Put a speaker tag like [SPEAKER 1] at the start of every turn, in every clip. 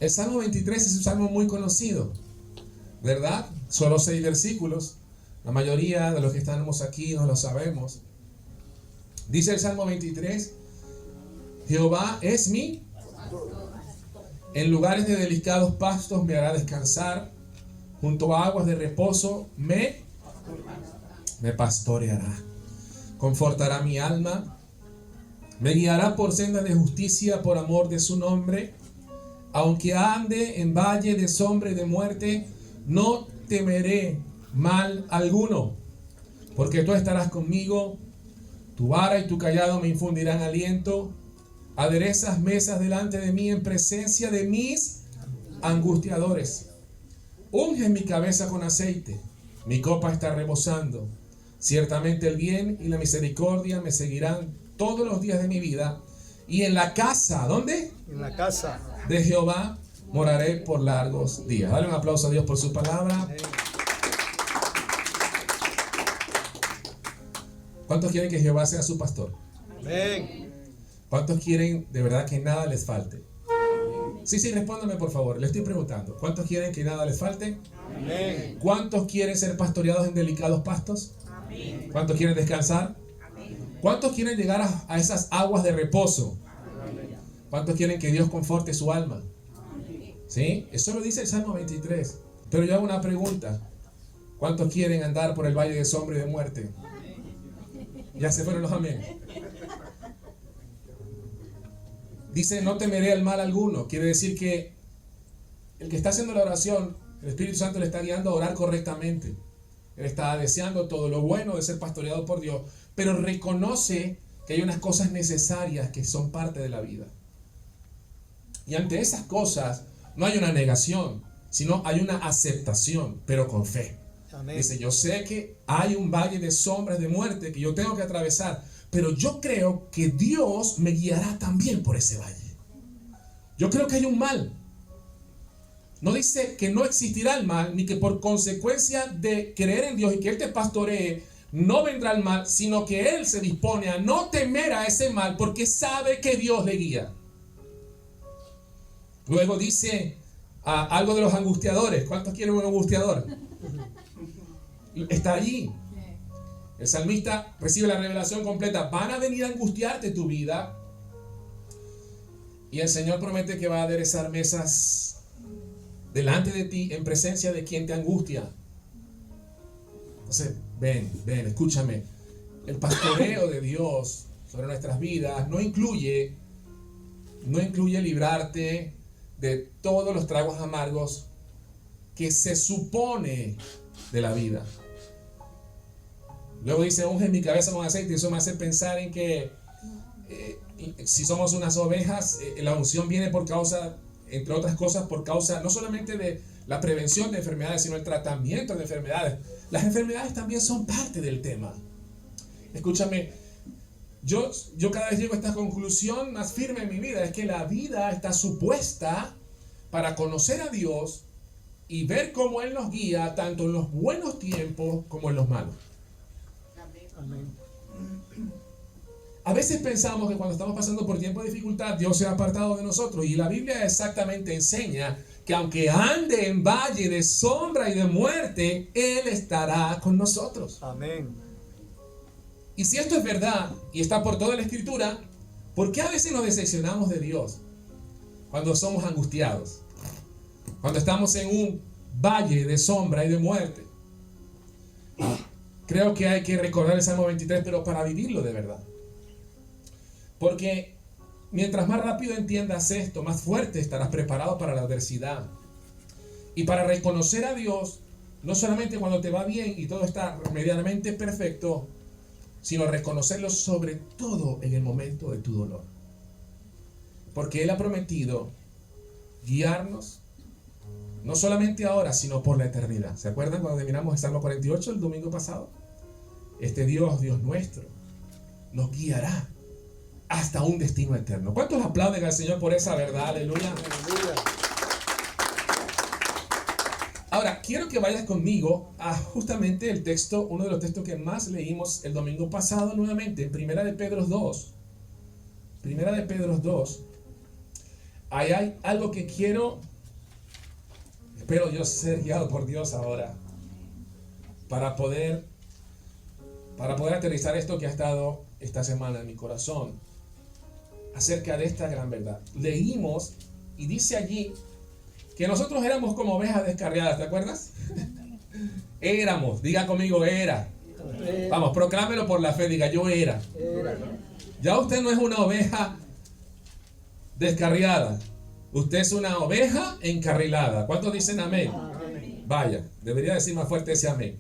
[SPEAKER 1] El Salmo 23 es un salmo muy conocido, ¿verdad? Solo 6 versículos. La mayoría de los que estamos aquí no lo sabemos. Dice el Salmo 23: Jehová es mi en lugares de delicados pastos me hará descansar, junto a aguas de reposo me pastoreará, confortará mi alma, me guiará por sendas de justicia por amor de su nombre. Aunque ande en valle de sombra y de muerte, no temeré mal alguno, porque tú estarás conmigo, tu vara y tu cayado me infundirán aliento. Aderezas mesas delante de mí en presencia de mis angustiadores. Unges mi cabeza con aceite, mi copa está rebosando. Ciertamente el bien y la misericordia me seguirán todos los días de mi vida, y en la casa, ¿dónde?
[SPEAKER 2] En la casa
[SPEAKER 1] De Jehová moraré por largos días. Dale un aplauso a Dios por su palabra. ¿Cuántos quieren que Jehová sea su pastor?
[SPEAKER 2] Amén.
[SPEAKER 1] ¿Cuántos quieren de verdad que nada les falte? Sí, respóndame por favor, le estoy preguntando. ¿Cuántos quieren que nada les falte?
[SPEAKER 2] Amén.
[SPEAKER 1] ¿Cuántos quieren ser pastoreados en delicados pastos?
[SPEAKER 3] Amén.
[SPEAKER 1] ¿Cuántos quieren descansar?
[SPEAKER 3] Amén.
[SPEAKER 1] ¿Cuántos quieren llegar a esas aguas de reposo? ¿Cuántos quieren que Dios conforte su alma? ¿Sí? Eso lo dice el Salmo 23. Pero yo hago una pregunta. ¿Cuántos quieren andar por el valle de sombra y de muerte? Ya se fueron los amén. Dice, no temeré al mal alguno. Quiere decir que el que está haciendo la oración, el Espíritu Santo le está guiando a orar correctamente. Él está deseando todo lo bueno de ser pastoreado por Dios, pero reconoce que hay unas cosas necesarias que son parte de la vida. Y ante esas cosas no hay una negación, sino hay una aceptación, pero con fe.
[SPEAKER 2] Amén.
[SPEAKER 1] Dice, yo sé que hay un valle de sombras de muerte que yo tengo que atravesar, pero yo creo que Dios me guiará también por ese valle. Yo creo que hay un mal. No dice que no existirá el mal, ni que por consecuencia de creer en Dios y que Él te pastoree, no vendrá el mal, sino que Él se dispone a no temer a ese mal porque sabe que Dios le guía. Luego dice algo de los angustiadores. ¿Cuántos quieren un angustiador? Está allí. El salmista recibe la revelación completa. Van a venir a angustiarte tu vida. Y el Señor promete que va a aderezar mesas delante de ti en presencia de quien te angustia. Entonces, ven, escúchame. El pastoreo de Dios sobre nuestras vidas no incluye librarte de todos los tragos amargos que se supone de la vida. Luego dice, unge mi cabeza con aceite. Y eso me hace pensar en que si somos unas ovejas, la unción viene por causa, entre otras cosas, por causa no solamente de la prevención de enfermedades, sino el tratamiento de enfermedades. Las enfermedades también son parte del tema. Escúchame, yo cada vez llego a esta conclusión más firme en mi vida, es que la vida está supuesta para conocer a Dios y ver cómo Él nos guía, tanto en los buenos tiempos como en los malos.
[SPEAKER 2] Amén.
[SPEAKER 1] A veces pensamos que cuando estamos pasando por tiempos de dificultad, Dios se ha apartado de nosotros. Y la Biblia exactamente enseña que aunque ande en valle de sombra y de muerte, Él estará con nosotros.
[SPEAKER 2] Amén.
[SPEAKER 1] Y si esto es verdad y está por toda la Escritura, ¿por qué a veces nos decepcionamos de Dios cuando somos angustiados? Cuando estamos en un valle de sombra y de muerte. Creo que hay que recordar el Salmo 23, pero para vivirlo de verdad. Porque mientras más rápido entiendas esto, más fuerte estarás preparado para la adversidad. Y para reconocer a Dios, no solamente cuando te va bien y todo está medianamente perfecto, sino reconocerlo sobre todo en el momento de tu dolor. Porque Él ha prometido guiarnos, no solamente ahora, sino por la eternidad. ¿Se acuerdan cuando terminamos el Salmo 48 el domingo pasado? Este Dios, Dios nuestro, nos guiará hasta un destino eterno. ¿Cuántos aplauden al Señor por esa verdad? Aleluya.
[SPEAKER 2] Aleluya.
[SPEAKER 1] Ahora, quiero que vayas conmigo a justamente el texto, uno de los textos que más leímos el domingo pasado nuevamente, en Primera de Pedro 2. Primera de Pedro 2. Ahí hay algo que quiero Espero yo ser guiado por Dios ahora para poder aterrizar esto que ha estado esta semana en mi corazón acerca de esta gran verdad. Leímos y dice allí que nosotros éramos como ovejas descarriadas, ¿te acuerdas? Éramos, diga conmigo, era. Vamos, proclámelo por la fe, diga yo era. Ya usted no es una oveja descarriada, usted es una oveja encarrilada. ¿Cuántos dicen amén? Vaya, debería decir más fuerte ese amén.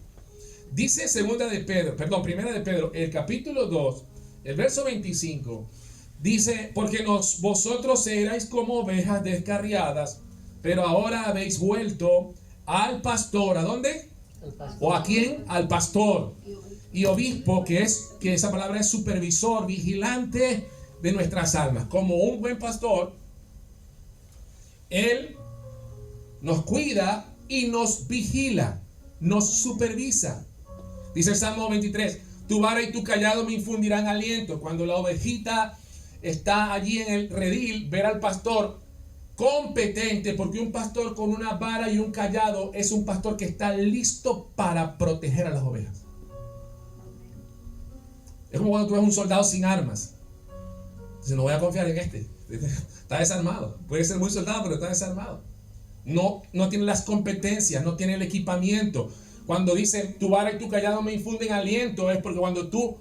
[SPEAKER 1] Dice primera de Pedro, el capítulo 2, el verso 25, dice, porque vosotros erais como ovejas descarriadas, pero ahora habéis vuelto al pastor. ¿A dónde? ¿O a quién? Al pastor y obispo, que esa palabra es supervisor, vigilante de nuestras almas. Como un buen pastor, él nos cuida y nos vigila, nos supervisa. Dice el Salmo 23, tu vara y tu callado me infundirán aliento. Cuando la ovejita está allí en el redil, ver al pastor competente, porque un pastor con una vara y un callado es un pastor que está listo para proteger a las ovejas. Es como cuando tú ves un soldado sin armas. Dice, no voy a confiar en este. Está desarmado. Puede ser muy soldado, pero está desarmado. No tiene las competencias, no tiene el equipamiento. Cuando dice tu vara y tu callado me infunden aliento, es porque cuando tú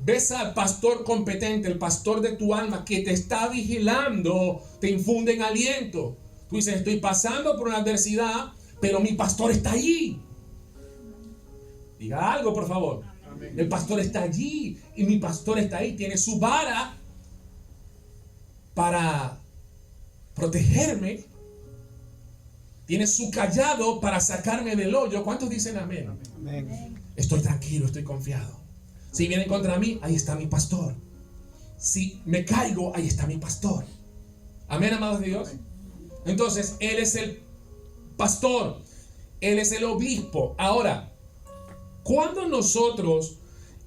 [SPEAKER 1] ves al pastor competente, el pastor de tu alma que te está vigilando, te infunden aliento. Tú dices, estoy pasando por una adversidad, pero mi pastor está allí. Diga algo, por favor. Amén. El pastor está allí y mi pastor está ahí. Tiene su vara para protegerme. Tiene su callado para sacarme del hoyo. ¿Cuántos dicen amén? Amén. Estoy tranquilo, estoy confiado. Si vienen contra mí, ahí está mi pastor. Si me caigo, ahí está mi pastor. Amén, amados de Dios. Entonces, Él es el pastor. Él es el obispo. Ahora, cuando nosotros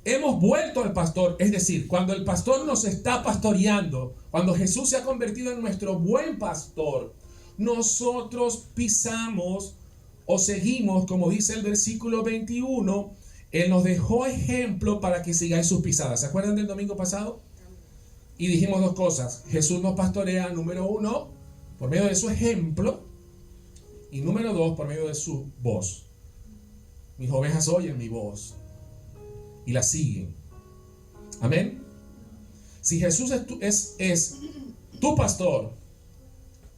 [SPEAKER 1] hemos vuelto al pastor, es decir, cuando el pastor nos está pastoreando, cuando Jesús se ha convertido en nuestro buen pastor, nosotros pisamos o seguimos, como dice el versículo 21, Él nos dejó ejemplo para que sigáis sus pisadas. ¿Se acuerdan del domingo pasado? Y dijimos dos cosas. Jesús nos pastorea, número uno, por medio de su ejemplo, y número dos, por medio de su voz. Mis ovejas oyen mi voz y la siguen. Amén. Si Jesús es tu pastor,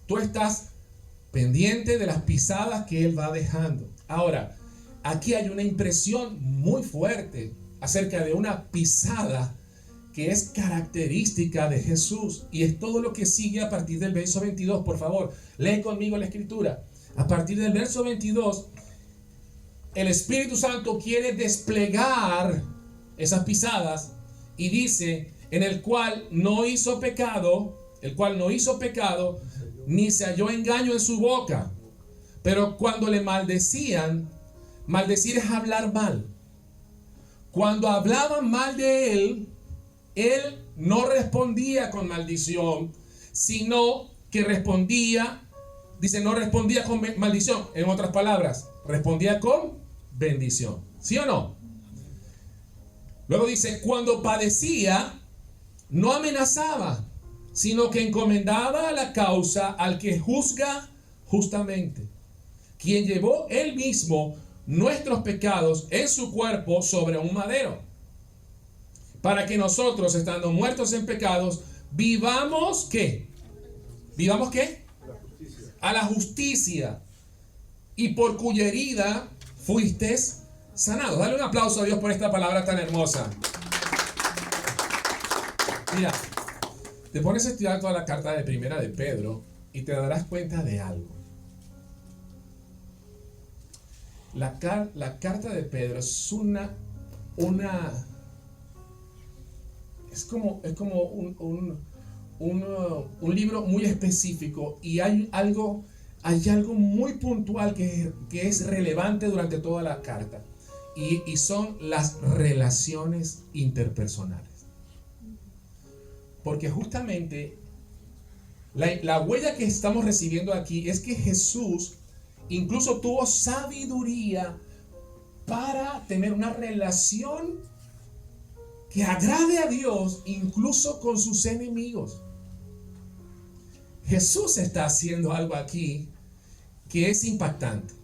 [SPEAKER 1] tú estás pendiente de las pisadas que Él va dejando. Ahora, aquí hay una impresión muy fuerte acerca de una pisada que es característica de Jesús, y es todo lo que sigue a partir del verso 22. Por favor, lee conmigo la escritura. A partir del verso 22, el Espíritu Santo quiere desplegar esas pisadas y dice, en el cual no hizo pecado, ni se halló engaño en su boca. Pero cuando le maldecían, maldecir es hablar mal. Cuando hablaban mal de él no respondía con maldición, sino que respondía, dice, no respondía con maldición. En otras palabras, respondía con bendición. ¿Sí o no? Luego dice, cuando padecía, no amenazaba, sino que encomendaba la causa al que juzga justamente, quien llevó él mismo nuestros pecados en su cuerpo sobre un madero, para que nosotros, estando muertos en pecados, vivamos ¿qué? ¿Vivamos qué? A la justicia, y por cuya herida fuisteis sanados. Dale un aplauso a Dios por esta palabra tan hermosa. Mira, te pones a estudiar toda la carta de primera de Pedro y te darás cuenta de algo. La carta de Pedro es es como un libro muy específico, y hay algo muy puntual que es relevante durante toda la carta, y son las relaciones interpersonales. Porque justamente la huella que estamos recibiendo aquí es que Jesús incluso tuvo sabiduría para tener una relación que agrade a Dios incluso con sus enemigos. Jesús está haciendo algo aquí que es impactante.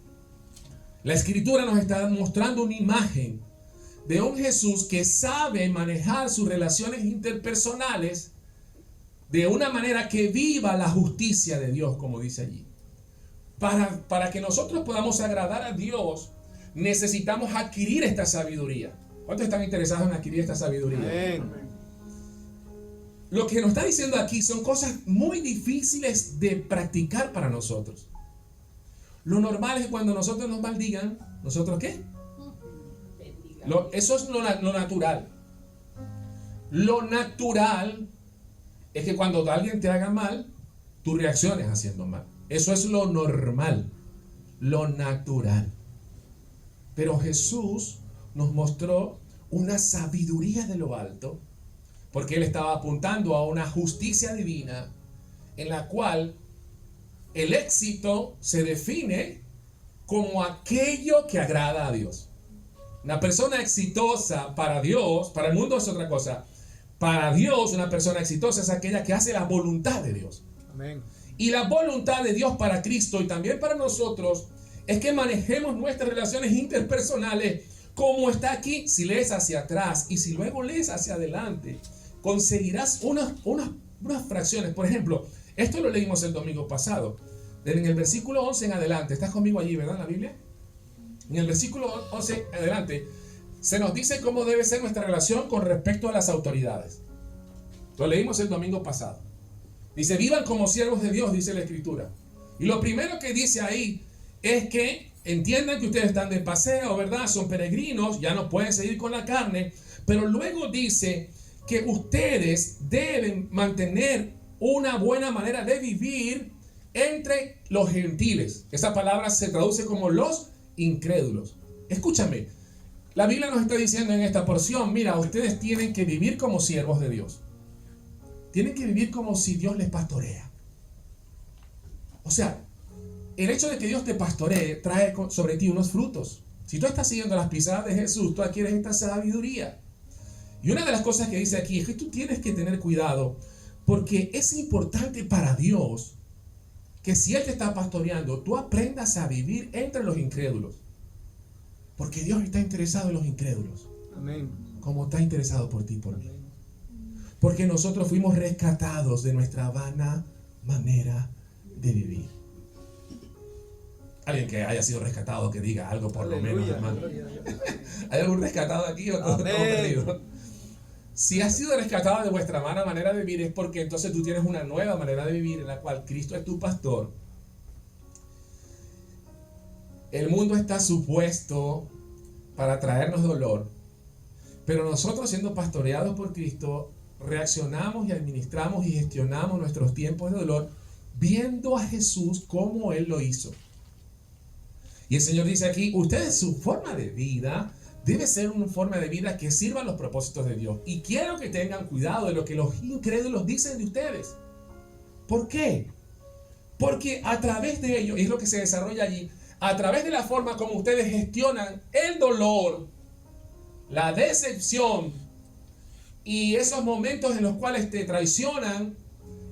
[SPEAKER 1] La Escritura nos está mostrando una imagen de un Jesús que sabe manejar sus relaciones interpersonales de una manera que viva la justicia de Dios, como dice allí. Para que nosotros podamos agradar a Dios, necesitamos adquirir esta sabiduría. ¿Cuántos están interesados en adquirir esta sabiduría?
[SPEAKER 2] Amén.
[SPEAKER 1] Lo que nos está diciendo aquí son cosas muy difíciles de practicar para nosotros. Lo normal es que cuando nosotros nos maldigan, ¿nosotros qué? Eso es lo natural. Lo natural es que cuando alguien te haga mal, tú reacciones haciendo mal. Eso es lo normal, lo natural. Pero Jesús nos mostró una sabiduría de lo alto, porque Él estaba apuntando a una justicia divina en la cual el éxito se define como aquello que agrada a Dios. Una persona exitosa para Dios, para el mundo es otra cosa. Para Dios, una persona exitosa es aquella que hace la voluntad de Dios.
[SPEAKER 2] Amén.
[SPEAKER 1] Y la voluntad de Dios para Cristo y también para nosotros es que manejemos nuestras relaciones interpersonales como está aquí. Si lees hacia atrás y si luego lees hacia adelante, conseguirás unas fracciones. Por ejemplo, esto lo leímos el domingo pasado. En el versículo 11 en adelante, estás conmigo allí, ¿verdad? En la Biblia. En el versículo 11 en adelante, se nos dice cómo debe ser nuestra relación con respecto a las autoridades. Lo leímos el domingo pasado. Dice, vivan como siervos de Dios, dice la Escritura. Y lo primero que dice ahí es que entiendan que ustedes están de paseo, ¿verdad? Son peregrinos, ya no pueden seguir con la carne. Pero luego dice que ustedes deben mantener una buena manera de vivir entre los gentiles. Esa palabra se traduce como los incrédulos. Escúchame, la Biblia nos está diciendo en esta porción, mira, ustedes tienen que vivir como siervos de Dios. Tienen que vivir como si Dios les pastorea. O sea, el hecho de que Dios te pastoree trae sobre ti unos frutos. Si tú estás siguiendo las pisadas de Jesús, tú adquieres esta sabiduría. Y una de las cosas que dice aquí es que tú tienes que tener cuidado, porque es importante para Dios que si Él te está pastoreando, tú aprendas a vivir entre los incrédulos. Porque Dios está interesado en los incrédulos.
[SPEAKER 2] Amén.
[SPEAKER 1] Como está interesado por ti y por mí. Porque nosotros fuimos rescatados de nuestra vana manera de vivir. Alguien que haya sido rescatado, que diga algo por lo menos, hermano. ¿Hay algún rescatado aquí o todos estamos perdidos? Si has sido rescatado de vuestra vana manera de vivir, es porque entonces tú tienes una nueva manera de vivir en la cual Cristo es tu pastor. El mundo está supuesto para traernos dolor, pero nosotros, siendo pastoreados por Cristo, reaccionamos y administramos y gestionamos nuestros tiempos de dolor viendo a Jesús como Él lo hizo. Y el Señor dice aquí, ustedes, su forma de vida debe ser una forma de vida que sirva a los propósitos de Dios. Y quiero que tengan cuidado de lo que los incrédulos dicen de ustedes. ¿Por qué? Porque a través de ello, y es lo que se desarrolla allí, a través de la forma como ustedes gestionan el dolor, la decepción y esos momentos en los cuales te traicionan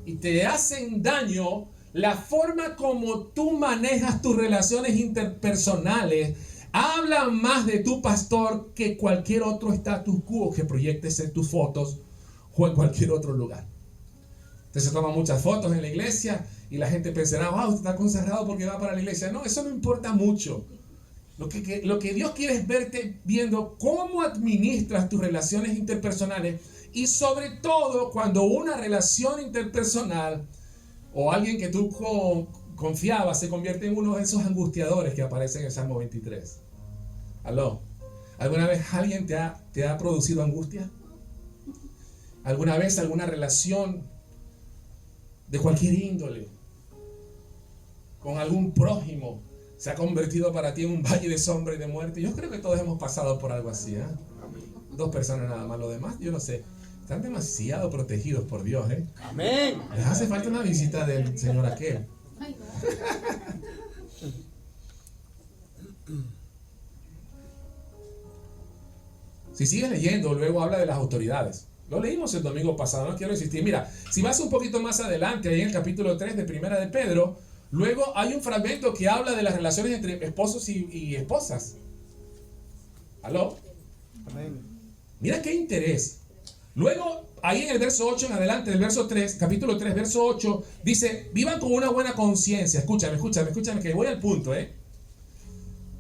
[SPEAKER 1] y te hacen daño, la forma como tú manejas tus relaciones interpersonales habla más de tu pastor que cualquier otro status quo que proyectes en tus fotos o en cualquier otro lugar. Entonces se toman muchas fotos en la iglesia y la gente pensará, wow, usted está consagrado porque va para la iglesia. No, eso no importa mucho. Lo que Dios quiere es verte viendo cómo administras tus relaciones interpersonales y sobre todo cuando una relación interpersonal o alguien que tú confiabas se convierte en uno de esos angustiadores que aparecen en el Salmo 23. ¿Aló? ¿Alguna vez alguien te ha producido angustia? ¿Alguna vez alguna relación de cualquier índole con algún prójimo se ha convertido para ti en un valle de sombra y de muerte? Yo creo que todos hemos pasado por algo así, ¿eh? 2 personas nada más, lo demás, yo no sé. Están demasiado protegidos por Dios, ¿eh?
[SPEAKER 2] Amén.
[SPEAKER 1] Les hace falta una visita del Señor aquel. Si sigues leyendo, luego habla de las autoridades. Lo leímos el domingo pasado, no quiero insistir. Mira, si vas un poquito más adelante, ahí en el capítulo 3 de Primera de Pedro, luego hay un fragmento que habla de las relaciones entre esposos y esposas. ¿Aló?
[SPEAKER 2] Amén.
[SPEAKER 1] Mira qué interés. Luego, ahí en el verso 8 en adelante, del verso 3, capítulo 3, verso 8, dice, vivan con una buena conciencia. Escúchame, que voy al punto,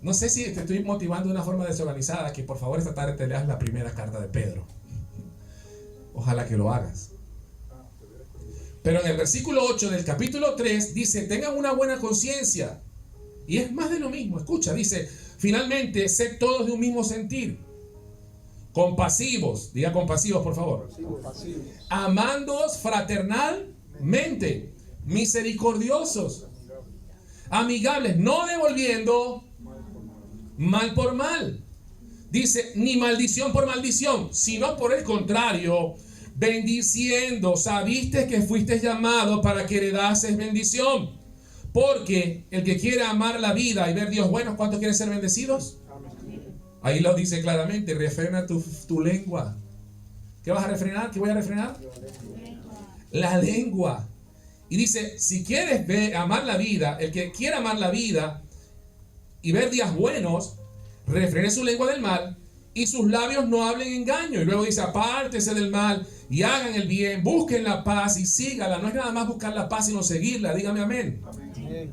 [SPEAKER 1] No sé si te estoy motivando de una forma desorganizada, que por favor esta tarde te leas la primera carta de Pedro. Ojalá que lo hagas. Pero en el versículo 8 del capítulo 3 dice, tengan una buena conciencia. Y es más de lo mismo. Escucha, dice, finalmente, sed todos de un mismo sentir. Compasivos, diga compasivos por favor.
[SPEAKER 2] Compasivos.
[SPEAKER 1] Amándoos fraternalmente, misericordiosos, amigables, no devolviendo mal por mal. Dice, ni maldición por maldición, sino por el contrario, bendiciendo. Sabiste que fuiste llamado para que heredases bendición. Porque el que quiere amar la vida y ver Dios bueno, ¿cuántos quieren ser bendecidos? Ahí lo dice claramente, refrena tu lengua. ¿Qué vas a refrenar? ¿Qué voy a refrenar? La lengua. Y dice, si quieres amar la vida, el que quiera amar la vida y ver días buenos, refrene su lengua del mal y sus labios no hablen engaño. Y luego dice, apártese del mal y hagan el bien, busquen la paz y sígala. No es nada más buscar la paz, sino seguirla. Dígame amén.
[SPEAKER 2] Amén.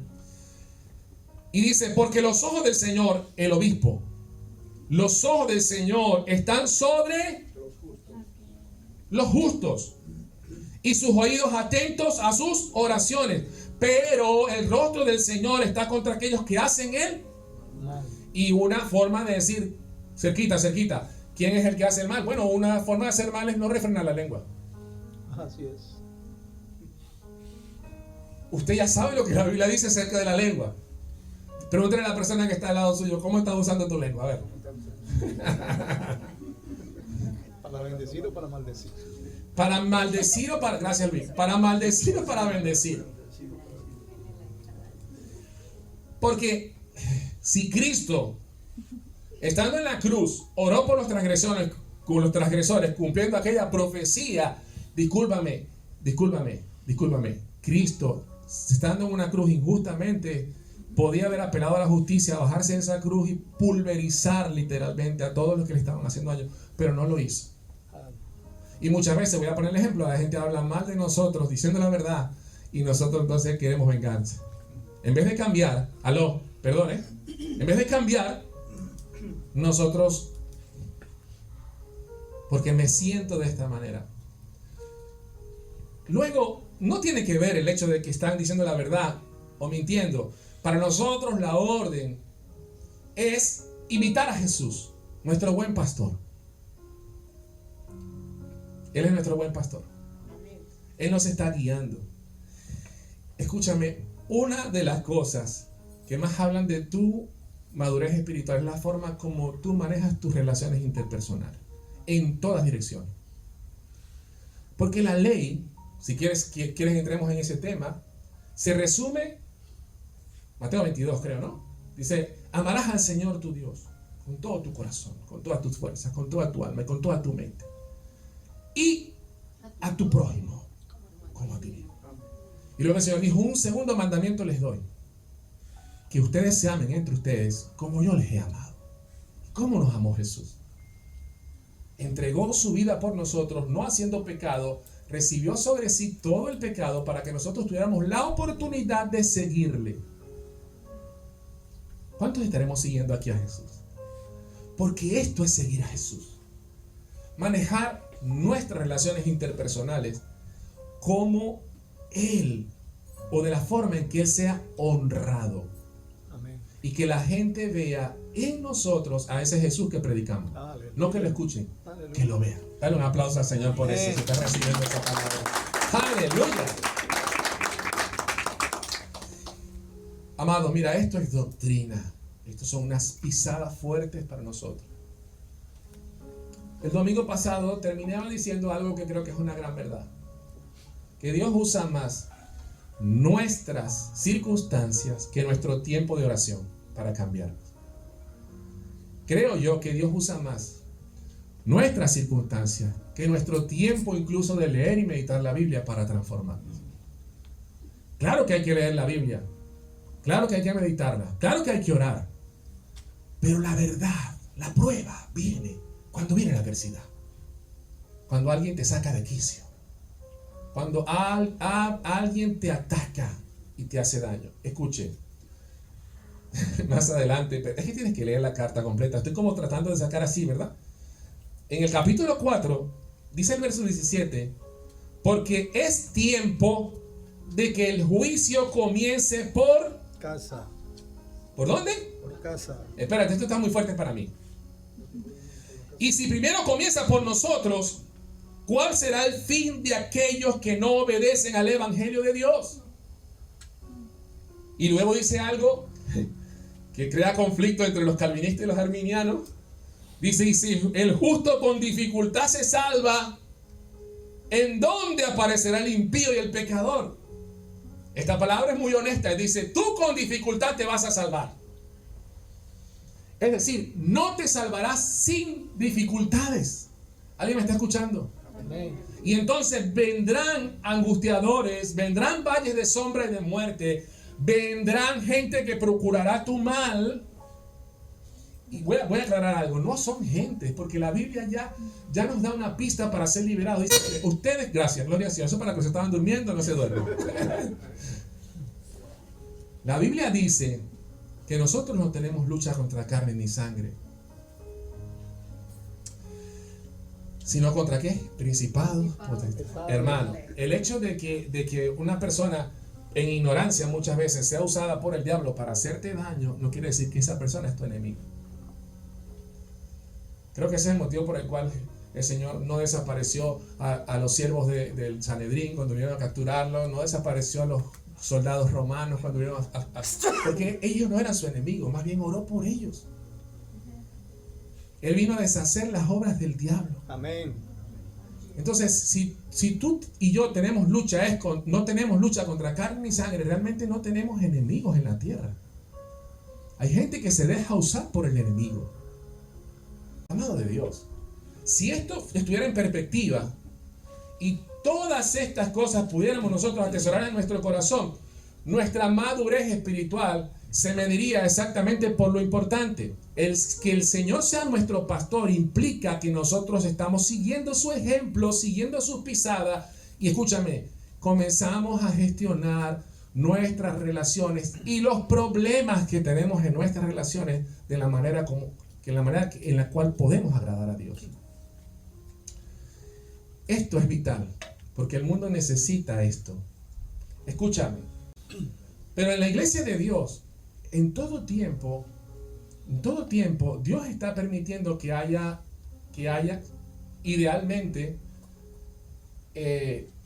[SPEAKER 1] Y dice, porque los ojos del Señor, el obispo, los ojos del Señor están sobre los justos y sus oídos atentos a sus oraciones. Pero el rostro del Señor está contra aquellos que hacen el mal. Y una forma de decir, cerquita, ¿quién es el que hace el mal? Bueno, una forma de hacer mal es no refrenar la lengua.
[SPEAKER 2] Así es.
[SPEAKER 1] Usted ya sabe lo que la Biblia dice acerca de la lengua. Pregúntale a la persona que está al lado suyo, ¿cómo estás usando tu lengua? A ver.
[SPEAKER 2] ¿Para bendecir o para maldecir?
[SPEAKER 1] Para maldecir o para... Gracias, Luis. Para maldecir o para bendecir. Porque si Cristo, estando en la cruz, oró por los transgresores, cumpliendo aquella profecía, discúlpame, Cristo, estando en una cruz injustamente, podía haber apelado a la justicia, bajarse de esa cruz y pulverizar literalmente a todos los que le estaban haciendo daño, pero no lo hizo. Y muchas veces, voy a poner el ejemplo, la gente habla mal de nosotros, diciendo la verdad, y nosotros entonces queremos venganza. En vez de cambiar, en vez de cambiar, nosotros, porque me siento de esta manera. Luego, no tiene que ver el hecho de que están diciendo la verdad o mintiendo. Para nosotros la orden es imitar a Jesús, nuestro buen pastor. Él es nuestro buen pastor. Él nos está guiando. Escúchame, una de las cosas que más hablan de tu madurez espiritual es la forma como tú manejas tus relaciones interpersonales, en todas direcciones. Porque la ley, si quieres entremos en ese tema, se resume, Mateo 22 creo, ¿no? Dice, amarás al Señor tu Dios con todo tu corazón, con todas tus fuerzas, con toda tu alma y con toda tu mente. Y a tu prójimo como a ti mismo. Y luego el Señor dijo, un segundo mandamiento les doy, que ustedes se amen entre ustedes como yo les he amado. ¿Cómo nos amó Jesús? Entregó su vida por nosotros, no haciendo pecado, recibió sobre sí todo el pecado para que nosotros tuviéramos la oportunidad de seguirle. ¿Cuántos estaremos siguiendo aquí a Jesús? Porque esto es seguir a Jesús. Manejar nuestras relaciones interpersonales como Él, o de la forma en que Él sea honrado.
[SPEAKER 2] Amén.
[SPEAKER 1] Y que la gente vea en nosotros a ese Jesús que predicamos.
[SPEAKER 2] Aleluya.
[SPEAKER 1] No que lo escuchen,
[SPEAKER 2] Aleluya.
[SPEAKER 1] que lo vean. Dale un aplauso al Señor por eso, si está recibiendo esa palabra. ¡Aleluya! Amado, mira, esto es doctrina. Estas son unas pisadas fuertes para nosotros. El domingo pasado terminaba diciendo algo que creo que es una gran verdad. Que Dios usa más nuestras circunstancias que nuestro tiempo de oración para cambiarnos. creo yo que Dios usa más nuestras circunstancias que nuestro tiempo incluso de leer y meditar la Biblia para transformarnos. Claro que hay que leer la Biblia, claro que hay que meditarla, claro que hay que orar, pero la verdad, la prueba viene cuando viene la adversidad, cuando alguien te saca de quicio, cuando alguien te ataca y te hace daño. Escuche, más adelante, pero es que tienes que leer la carta completa, estoy como tratando de sacar así, ¿verdad? En el capítulo 4, dice el verso 17, porque es tiempo de que el juicio comience por
[SPEAKER 2] casa.
[SPEAKER 1] ¿Por dónde?
[SPEAKER 2] Por casa.
[SPEAKER 1] Espérate, esto está muy fuerte para mí. Y si primero comienza por nosotros, ¿cuál será el fin de aquellos que no obedecen al Evangelio de Dios? Y luego dice algo que crea conflicto entre los calvinistas y los arminianos. Dice, y si el justo con dificultad se salva, ¿en dónde aparecerá el impío y el pecador? Esta palabra es muy honesta. Dice, tú con dificultad te vas a salvar. Es decir, no te salvarás sin dificultades. ¿Alguien me está escuchando?
[SPEAKER 2] Amén.
[SPEAKER 1] Y entonces vendrán angustiadores, vendrán valles de sombra y de muerte, vendrán gente que procurará tu mal. Y voy a aclarar algo, no son gentes, porque la Biblia ya nos da una pista para ser liberados. Dice que ustedes, gracias, gloria a Dios, eso para los que se estaban durmiendo, no se duermen. La Biblia dice que nosotros no tenemos lucha contra carne ni sangre, sino contra ¿qué? Principados. Hermano, el hecho de que una persona en ignorancia muchas veces sea usada por el diablo para hacerte daño, no quiere decir que esa persona es tu enemigo. Creo que ese es el motivo por el cual el Señor no desapareció a los siervos del Sanedrín cuando vinieron a capturarlo, no desapareció a los soldados romanos cuando vinieron porque ellos no eran su enemigo, más bien oró por ellos. Él vino a deshacer las obras del diablo.
[SPEAKER 2] Amén.
[SPEAKER 1] Entonces, si tú y yo tenemos lucha, no tenemos lucha contra carne ni sangre, realmente no tenemos enemigos en la tierra. Hay gente que se deja usar por el enemigo. Amado de Dios, si esto estuviera en perspectiva y todas estas cosas pudiéramos nosotros atesorar en nuestro corazón, nuestra madurez espiritual se mediría exactamente por lo importante. Que el Señor sea nuestro pastor implica que nosotros estamos siguiendo su ejemplo, siguiendo sus pisadas, y escúchame, comenzamos a gestionar nuestras relaciones y los problemas que tenemos en nuestras relaciones de la manera en la cual podemos agradar a Dios. Esto es vital, porque el mundo necesita esto. Escúchame, pero en la iglesia de Dios, en todo tiempo, Dios está permitiendo que haya idealmente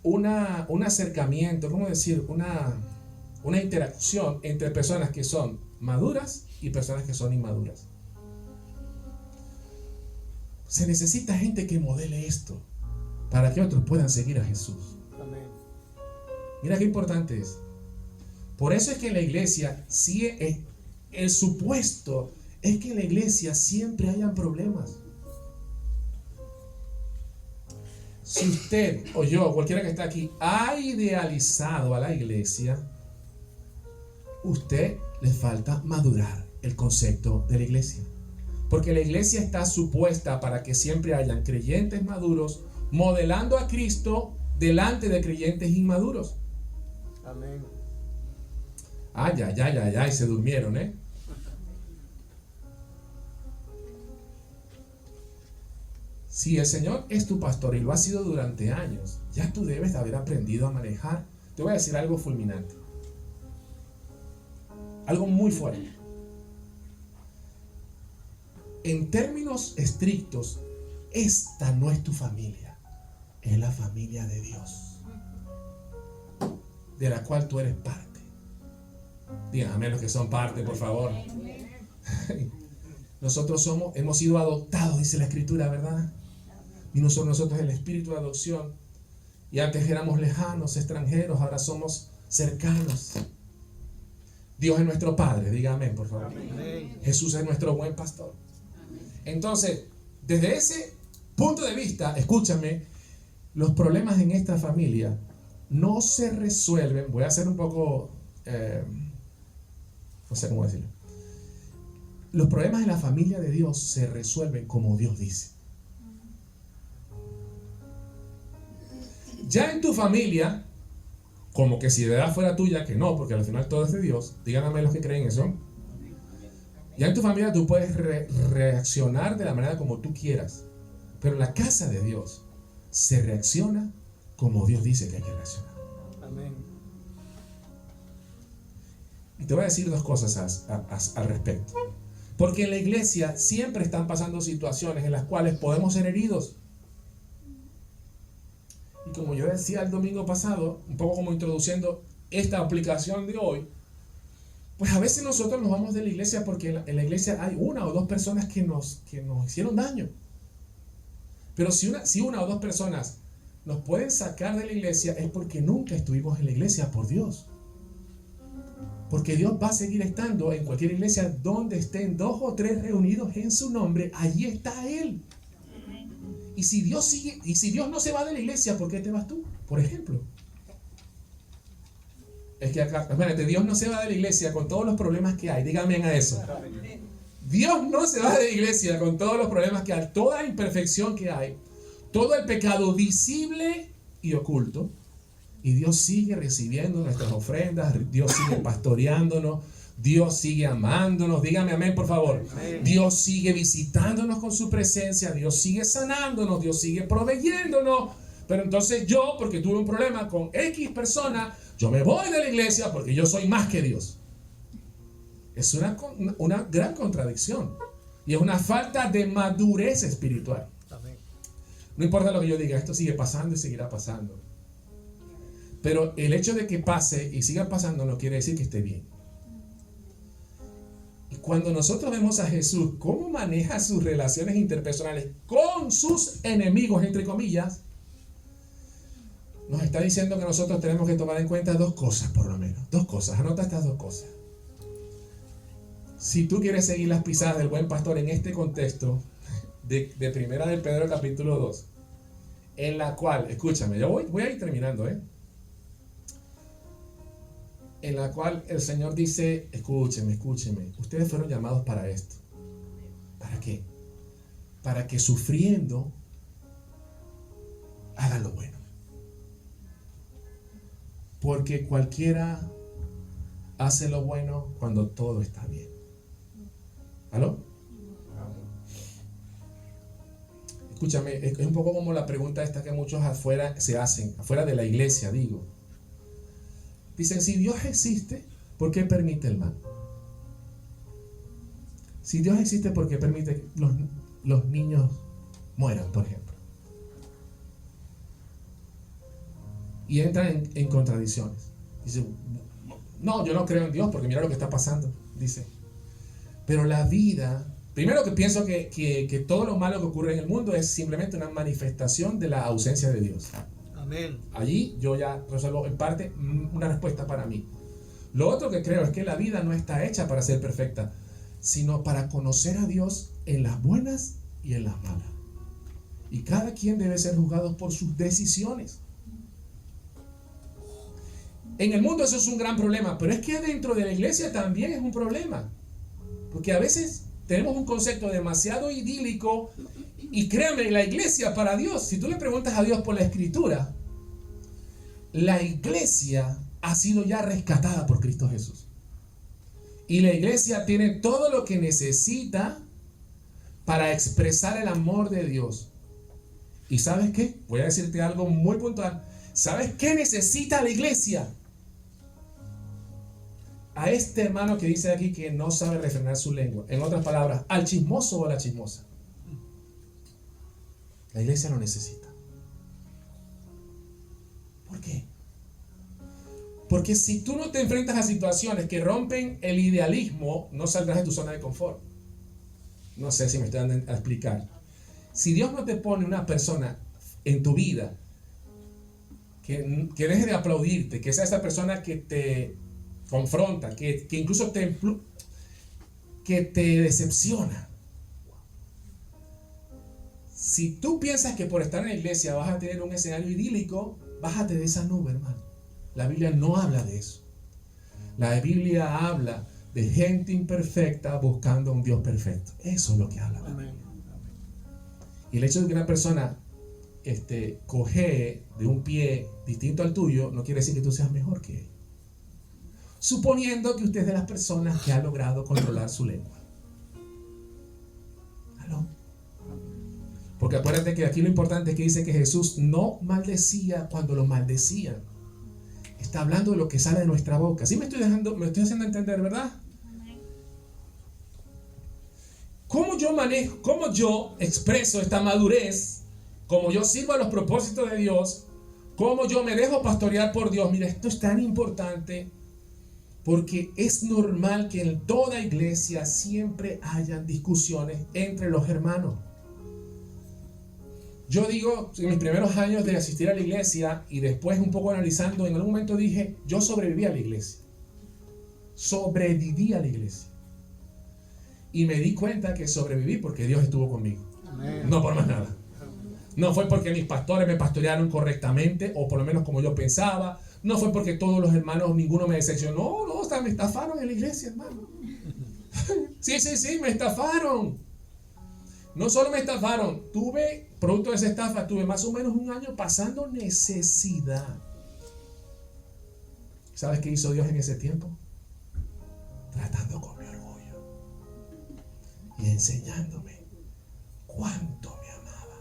[SPEAKER 1] un acercamiento, ¿cómo decir? Una interacción entre personas que son maduras y personas que son inmaduras. Se necesita gente que modele esto para que otros puedan seguir a Jesús.
[SPEAKER 2] Amén.
[SPEAKER 1] Mira qué importante es. Por eso es que en la iglesia, el supuesto es que en la iglesia siempre hayan problemas. Si usted o yo, cualquiera que está aquí, ha idealizado a la iglesia, usted le falta madurar el concepto de la iglesia. Porque la iglesia está supuesta para que siempre hayan creyentes maduros modelando a Cristo delante de creyentes inmaduros.
[SPEAKER 2] Amén.
[SPEAKER 1] Y se durmieron, ¿eh? Si el Señor es tu pastor y lo ha sido durante años, ya tú debes de haber aprendido a manejar. Te voy a decir algo fulminante. Algo muy fuerte. En términos estrictos, esta no es tu familia, es la familia de Dios, de la cual tú eres parte. Díganme los que son parte, por favor. Nosotros hemos sido adoptados, dice la Escritura, ¿verdad? Y nosotros el espíritu de adopción. Y antes éramos lejanos, extranjeros, ahora somos cercanos. Dios es nuestro Padre, dígame, por favor.
[SPEAKER 2] Amén.
[SPEAKER 1] Jesús es nuestro buen pastor. Entonces, desde ese punto de vista, escúchame, los problemas en esta familia no se resuelven. Voy a hacer un poco, no sé cómo decirlo. Los problemas en la familia de Dios se resuelven como Dios dice. Ya en tu familia, como que si de verdad fuera tuya, que no, porque al final todo es de Dios. Díganme los que creen eso. Ya en tu familia tú puedes reaccionar de la manera como tú quieras. Pero en la casa de Dios se reacciona como Dios dice que hay que reaccionar.
[SPEAKER 2] Amén.
[SPEAKER 1] Y te voy a decir dos cosas al respecto. Porque en la iglesia siempre están pasando situaciones en las cuales podemos ser heridos. Y como yo decía el domingo pasado, un poco como introduciendo esta aplicación de hoy, pues a veces nosotros nos vamos de la iglesia porque en la iglesia hay una o dos personas que nos hicieron daño. Pero si una o dos personas nos pueden sacar de la iglesia es porque nunca estuvimos en la iglesia por Dios. Porque Dios va a seguir estando en cualquier iglesia donde estén 2 o 3 reunidos en su nombre, allí está Él. Y si Dios no se va de la iglesia, ¿por qué te vas tú? Por ejemplo. Es que acá, espérate, Dios no se va de la iglesia con todos los problemas que hay. Díganme a eso. Dios no se va de la iglesia con todos los problemas que hay, toda la imperfección que hay, todo el pecado visible y oculto. Y Dios sigue recibiendo nuestras ofrendas, Dios sigue pastoreándonos, Dios sigue amándonos. Dígame amén, por favor. Amén. Dios sigue visitándonos con su presencia, Dios sigue sanándonos, Dios sigue proveyéndonos. Pero entonces yo, porque tuve un problema con X persona, yo me voy de la iglesia porque yo soy más que Dios. Es una gran contradicción. Y es una falta de madurez espiritual. Amén. No importa lo que yo diga, esto sigue pasando y seguirá pasando. Pero el hecho de que pase y siga pasando no quiere decir que esté bien. Y cuando nosotros vemos a Jesús, cómo maneja sus relaciones interpersonales con sus enemigos, entre comillas, nos está diciendo que nosotros tenemos que tomar en cuenta dos cosas, por lo menos. Dos cosas, anota estas dos cosas. Si tú quieres seguir las pisadas del buen pastor en este contexto de Primera de Pedro capítulo 2, en la cual, escúchame, yo voy a ir terminando, en la cual el Señor dice, escúcheme, ustedes fueron llamados para esto. ¿Para qué? Para que sufriendo hagan lo bueno. Porque cualquiera hace lo bueno cuando todo está bien. ¿Aló? Escúchame, es un poco como la pregunta esta que muchos afuera se hacen, afuera de la iglesia, digo. Dicen, si Dios existe, ¿por qué permite el mal? Si Dios existe, ¿por qué permite que los niños mueran, por ejemplo? Y entran en contradicciones. Dice, no, yo no creo en Dios porque mira lo que está pasando. Dice, pero la vida, primero que pienso que todo lo malo que ocurre en el mundo es simplemente una manifestación de la ausencia de Dios.
[SPEAKER 2] Amén.
[SPEAKER 1] Allí yo ya resuelvo en parte una respuesta para mí. Lo otro que creo es que la vida no está hecha para ser perfecta, sino para conocer a Dios en las buenas y en las malas. Y cada quien debe ser juzgado por sus decisiones. En el mundo eso es un gran problema, pero es que dentro de la iglesia también es un problema. Porque a veces tenemos un concepto demasiado idílico y créanme, la iglesia para Dios, si tú le preguntas a Dios por la escritura, la iglesia ha sido ya rescatada por Cristo Jesús. Y la iglesia tiene todo lo que necesita para expresar el amor de Dios. ¿Y sabes qué? Voy a decirte algo muy puntual. ¿Sabes qué necesita la iglesia? A este hermano que dice aquí que no sabe refrenar su lengua. En otras palabras, al chismoso o a la chismosa. La iglesia lo necesita. ¿Por qué? Porque si tú no te enfrentas a situaciones que rompen el idealismo, no saldrás de tu zona de confort. No sé si me estoy dando a explicar. Si Dios no te pone una persona en tu vida que deje de aplaudirte, que sea esa persona que te confronta, que incluso que te decepciona, Si tú piensas que por estar en la iglesia vas a tener un escenario idílico, bájate de esa nube, hermano. La Biblia no habla de eso. La Biblia habla de gente imperfecta buscando a un Dios perfecto. Eso es lo que habla la Biblia. Y el hecho de que una persona cojee de un pie distinto al tuyo no quiere decir que tú seas mejor que él. Suponiendo que usted es de las personas que ha logrado controlar su lengua. ¿Aló? Porque acuérdate que aquí lo importante es que dice que Jesús no maldecía cuando lo maldecían. Está hablando de lo que sale de nuestra boca. ¿Sí me estoy haciendo entender, verdad? ¿Cómo yo expreso esta madurez? ¿Cómo yo sirvo a los propósitos de Dios? ¿Cómo yo me dejo pastorear por Dios? Mira, esto es tan importante porque es normal que en toda iglesia siempre hayan discusiones entre los hermanos. Yo digo, en mis primeros años de asistir a la iglesia y después un poco analizando, en algún momento dije, yo sobreviví a la iglesia. Sobreviví a la iglesia. Y me di cuenta que sobreviví porque Dios estuvo conmigo. Amén. No por más nada. No fue porque mis pastores me pastorearon correctamente, o por lo menos como yo pensaba. No fue porque todos los hermanos, ninguno me decepcionó. No, hasta me estafaron en la iglesia, hermano. Sí, me estafaron. No solo me estafaron, producto de esa estafa, tuve más o menos un año pasando necesidad. ¿Sabes qué hizo Dios en ese tiempo? Tratando con mi orgullo y enseñándome cuánto me amaba.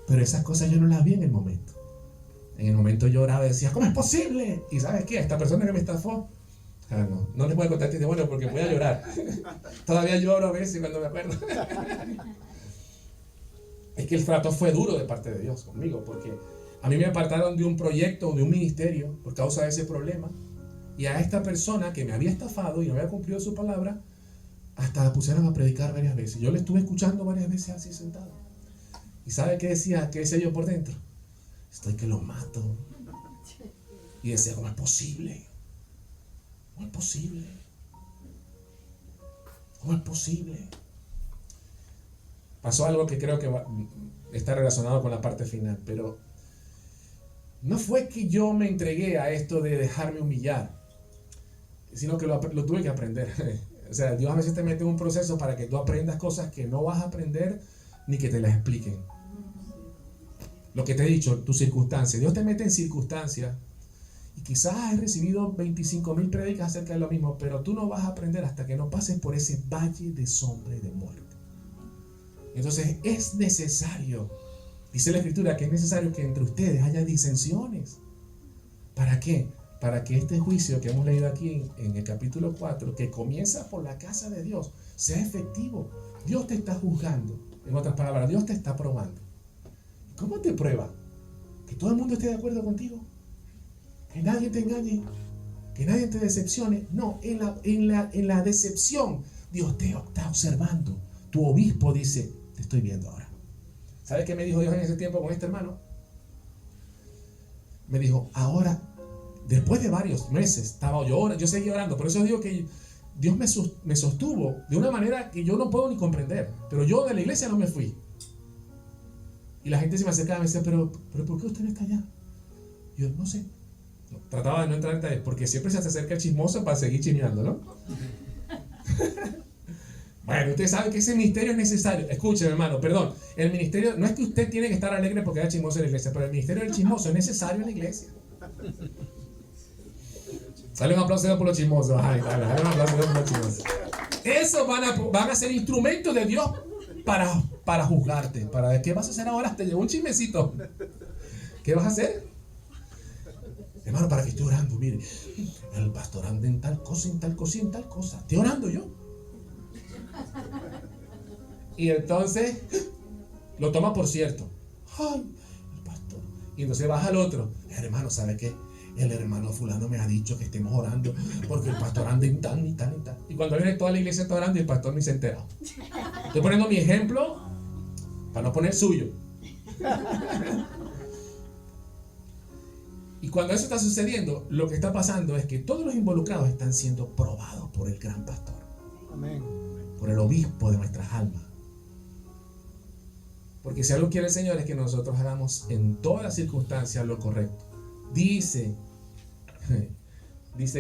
[SPEAKER 1] Pero esas cosas yo no las vi en el momento. En el momento lloraba y decía, ¿cómo es posible? Y ¿sabes qué? Esta persona que me estafó, no les voy a contar testimonio porque voy a llorar. Todavía lloro a veces cuando me acuerdo. Es que el trato fue duro de parte de Dios conmigo, porque a mí me apartaron de un proyecto, de un ministerio, por causa de ese problema. Y a esta persona que me había estafado y no había cumplido su palabra, hasta la pusieron a predicar varias veces. Yo le estuve escuchando varias veces así sentado. ¿Y sabe qué decía? ¿Qué decía yo por dentro? Estoy que lo mato. Y decía, ¿cómo es posible? ¿Cómo es posible? ¿Cómo es posible? Pasó algo que creo que está relacionado con la parte final, pero no fue que yo me entregué a esto de dejarme humillar, sino que lo tuve que aprender. O sea, Dios a veces te mete en un proceso para que tú aprendas cosas que no vas a aprender ni que te las expliquen. Lo que te he dicho, tu circunstancia. Dios te mete en circunstancias y quizás has recibido 25,000 prédicas acerca de lo mismo, pero tú no vas a aprender hasta que no pases por ese valle de sombra y de muerte. Entonces es necesario, dice la Escritura, que es necesario que entre ustedes haya disensiones. ¿Para qué? Para que este juicio que hemos leído aquí en el capítulo 4, que comienza por la casa de Dios, sea efectivo. Dios te está juzgando. En otras palabras, Dios te está probando. ¿Cómo te prueba? Que todo el mundo esté de acuerdo contigo. Que nadie te engañe. Que nadie te decepcione. No, en la decepción, Dios te está observando. Tu obispo dice, te estoy viendo ahora. ¿Sabes qué me dijo Dios en ese tiempo con este hermano? Me dijo, ahora, después de varios meses, estaba yo seguía orando. Por eso digo que Dios me sostuvo de una manera que yo no puedo ni comprender. Pero yo de la iglesia no me fui. Y la gente se me acercaba y me decía, pero ¿por qué usted no está allá? Y yo, no sé. Trataba de no entrar en detalles, porque siempre se acerca el chismoso para seguir chismeando, ¿no? Bueno, usted sabe que ese ministerio es necesario. Escúcheme, hermano, perdón. El ministerio, no es que usted tiene que estar alegre porque haya chismoso en la iglesia, pero el ministerio del chismoso es necesario en la iglesia. Sale un aplauso por los chismosos. Ay, dale, un aplauso por los chismosos. Eso van a ser instrumentos de Dios para juzgarte. ¿Qué vas a hacer ahora? Te llevo un chismecito. ¿Qué vas a hacer? Hermano, para que esté orando, mire, el pastor anda en tal cosa, en tal cosa y en tal cosa. Estoy orando yo. Y entonces lo toma por cierto. Ay, el pastor. Y entonces baja al otro. Hermano, ¿sabe qué? El hermano fulano me ha dicho que estemos orando porque el pastor anda en tal y tal y tal. Y cuando viene toda la iglesia está orando y el pastor ni se entera. Estoy poniendo mi ejemplo para no poner suyo. Y cuando eso está sucediendo, lo que está pasando es que todos los involucrados están siendo probados por el gran pastor.
[SPEAKER 2] Amén.
[SPEAKER 1] Por el obispo de nuestras almas. Porque si algo quiere el Señor es que nosotros hagamos en todas circunstancias lo correcto. Dice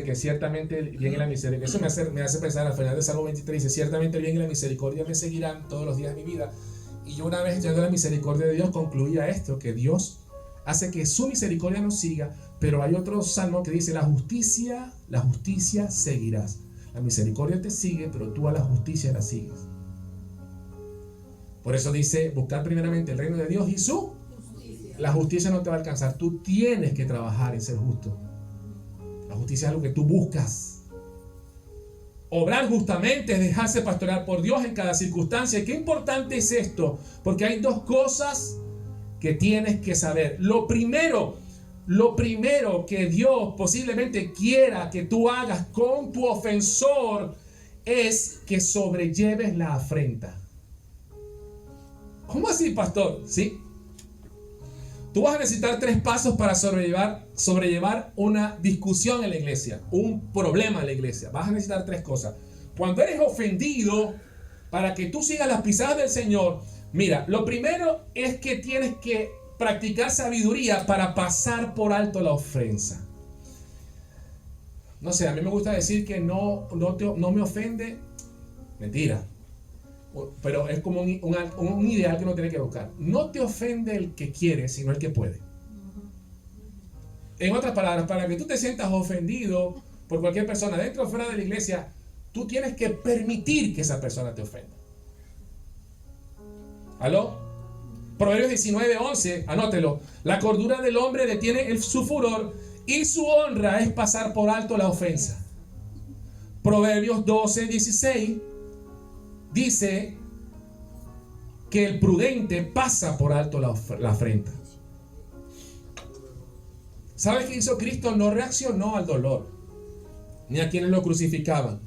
[SPEAKER 1] que ciertamente el bien y la misericordia, eso me hace pensar al final del Salmo 23, dice, ciertamente el bien y la misericordia me seguirán todos los días de mi vida. Y yo una vez estudiando la misericordia de Dios concluía esto, que Dios hace que su misericordia nos siga, pero hay otro salmo que dice, la justicia seguirás. La misericordia te sigue, pero tú a la justicia la sigues. Por eso dice, buscar primeramente el reino de Dios y su justicia. La justicia no te va a alcanzar, tú tienes que trabajar en ser justo. La justicia es algo que tú buscas. Obrar justamente es dejarse pastorear por Dios en cada circunstancia. ¿Y qué importante es esto? Porque hay dos cosas que tienes que saber. Lo primero que Dios posiblemente quiera que tú hagas con tu ofensor es que sobrelleves la afrenta. ¿Cómo así, pastor? ¿Sí? Tú vas a necesitar 3 pasos para sobrellevar una discusión en la iglesia, un problema en la iglesia. Vas a necesitar 3 cosas. Cuando eres ofendido, para que tú sigas las pisadas del Señor, mira, lo primero es que tienes que practicar sabiduría para pasar por alto la ofensa. No sé, a mí me gusta decir que no me ofende. Mentira. Pero es como un ideal que uno tiene que buscar. No te ofende el que quiere, sino el que puede. En otras palabras, para que tú te sientas ofendido por cualquier persona, dentro o fuera de la iglesia, tú tienes que permitir que esa persona te ofenda. ¿Aló? Proverbios 19:11, anótelo. La cordura del hombre detiene su furor y su honra es pasar por alto la ofensa. Proverbios 12:16 dice que el prudente pasa por alto la afrenta. ¿Sabes qué hizo Cristo? No reaccionó al dolor, ni a quienes lo crucificaban.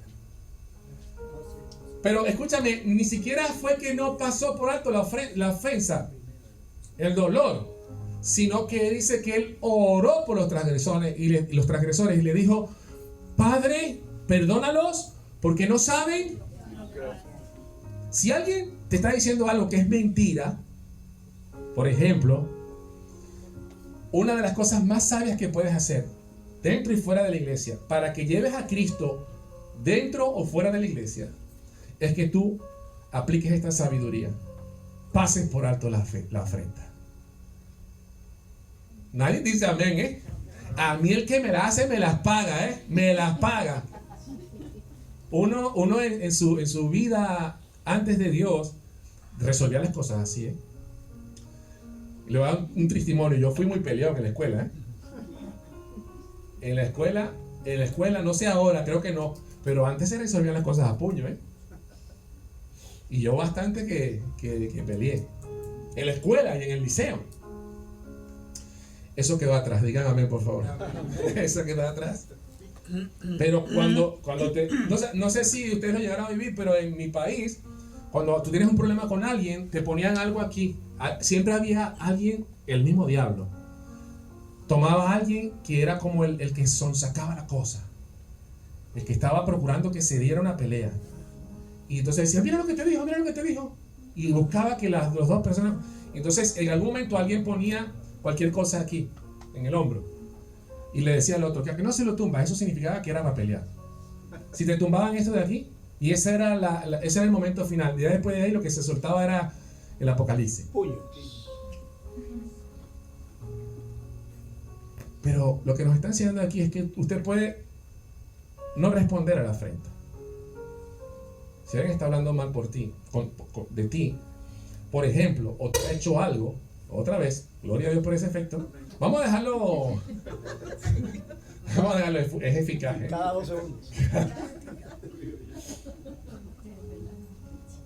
[SPEAKER 1] Pero escúchame, ni siquiera fue que no pasó por alto la ofensa, el dolor, sino que dice que él oró por los transgresores y le dijo, Padre, perdónalos porque no saben. Si alguien te está diciendo algo que es mentira, por ejemplo, una de las cosas más sabias que puedes hacer dentro y fuera de la iglesia para que lleves a Cristo dentro o fuera de la iglesia es que tú apliques esta sabiduría, pases por alto la afrenta. Nadie dice amén, ¿eh? A mí el que me la hace me las paga, ¿eh? Me las paga. Uno en su vida antes de Dios resolvía las cosas así, ¿eh? Le voy a dar un testimonio. Yo fui muy peleado en la escuela, ¿eh? En la escuela, no sé ahora, creo que no, pero antes se resolvían las cosas a puño, ¿eh? Y yo bastante que peleé. En la escuela y en el liceo. Eso quedó atrás, digan amén, por favor. Eso quedó atrás. Pero no sé si ustedes lo llegaron a vivir, pero en mi país, cuando tú tienes un problema con alguien, te ponían algo aquí. Siempre había alguien, el mismo diablo. Tomaba a alguien que era como el que sonsacaba la cosa. El que estaba procurando que se diera una pelea. Y entonces decía, mira lo que te dijo, mira lo que te dijo. Y buscaba que las dos personas... Entonces en algún momento alguien ponía cualquier cosa aquí, en el hombro. Y le decía al otro, que no se lo tumba, eso significaba que era para pelear. Si te tumbaban esto de aquí, y ese era el momento final. Y después de ahí lo que se soltaba era el apocalipsis. Pero lo que nos está enseñando aquí es que usted puede no responder a la afrenta. Si alguien está hablando mal por ti, de ti, por ejemplo, o te ha hecho algo, otra vez, gloria a Dios por ese efecto, vamos a dejarlo, es eficaz.
[SPEAKER 2] Cada 2 segundos.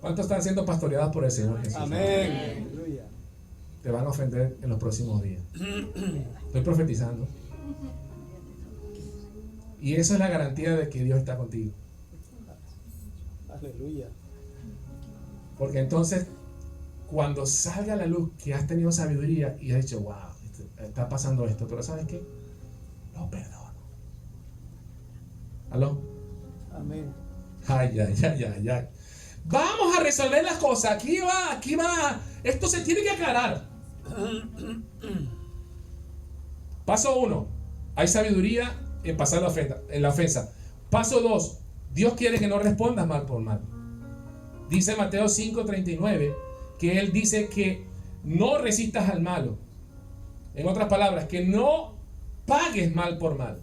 [SPEAKER 1] ¿Cuántos están siendo pastoreados por el Señor Jesús?
[SPEAKER 2] Amén.
[SPEAKER 1] Te van a ofender en los próximos días. Estoy profetizando. Y eso es la garantía de que Dios está contigo.
[SPEAKER 2] Aleluya.
[SPEAKER 1] Porque entonces, cuando salga a la luz que has tenido sabiduría y has dicho, wow, está pasando esto, pero ¿sabes qué? Lo perdono. ¿Aló?
[SPEAKER 2] Amén.
[SPEAKER 1] Ay. Vamos a resolver las cosas. Aquí va Esto se tiene que aclarar. Paso 1. Hay sabiduría en pasar la ofensa. Paso 2. Dios quiere que no respondas mal por mal. Dice Mateo 5:39 que Él dice que no resistas al malo. En otras palabras, que no pagues mal por mal.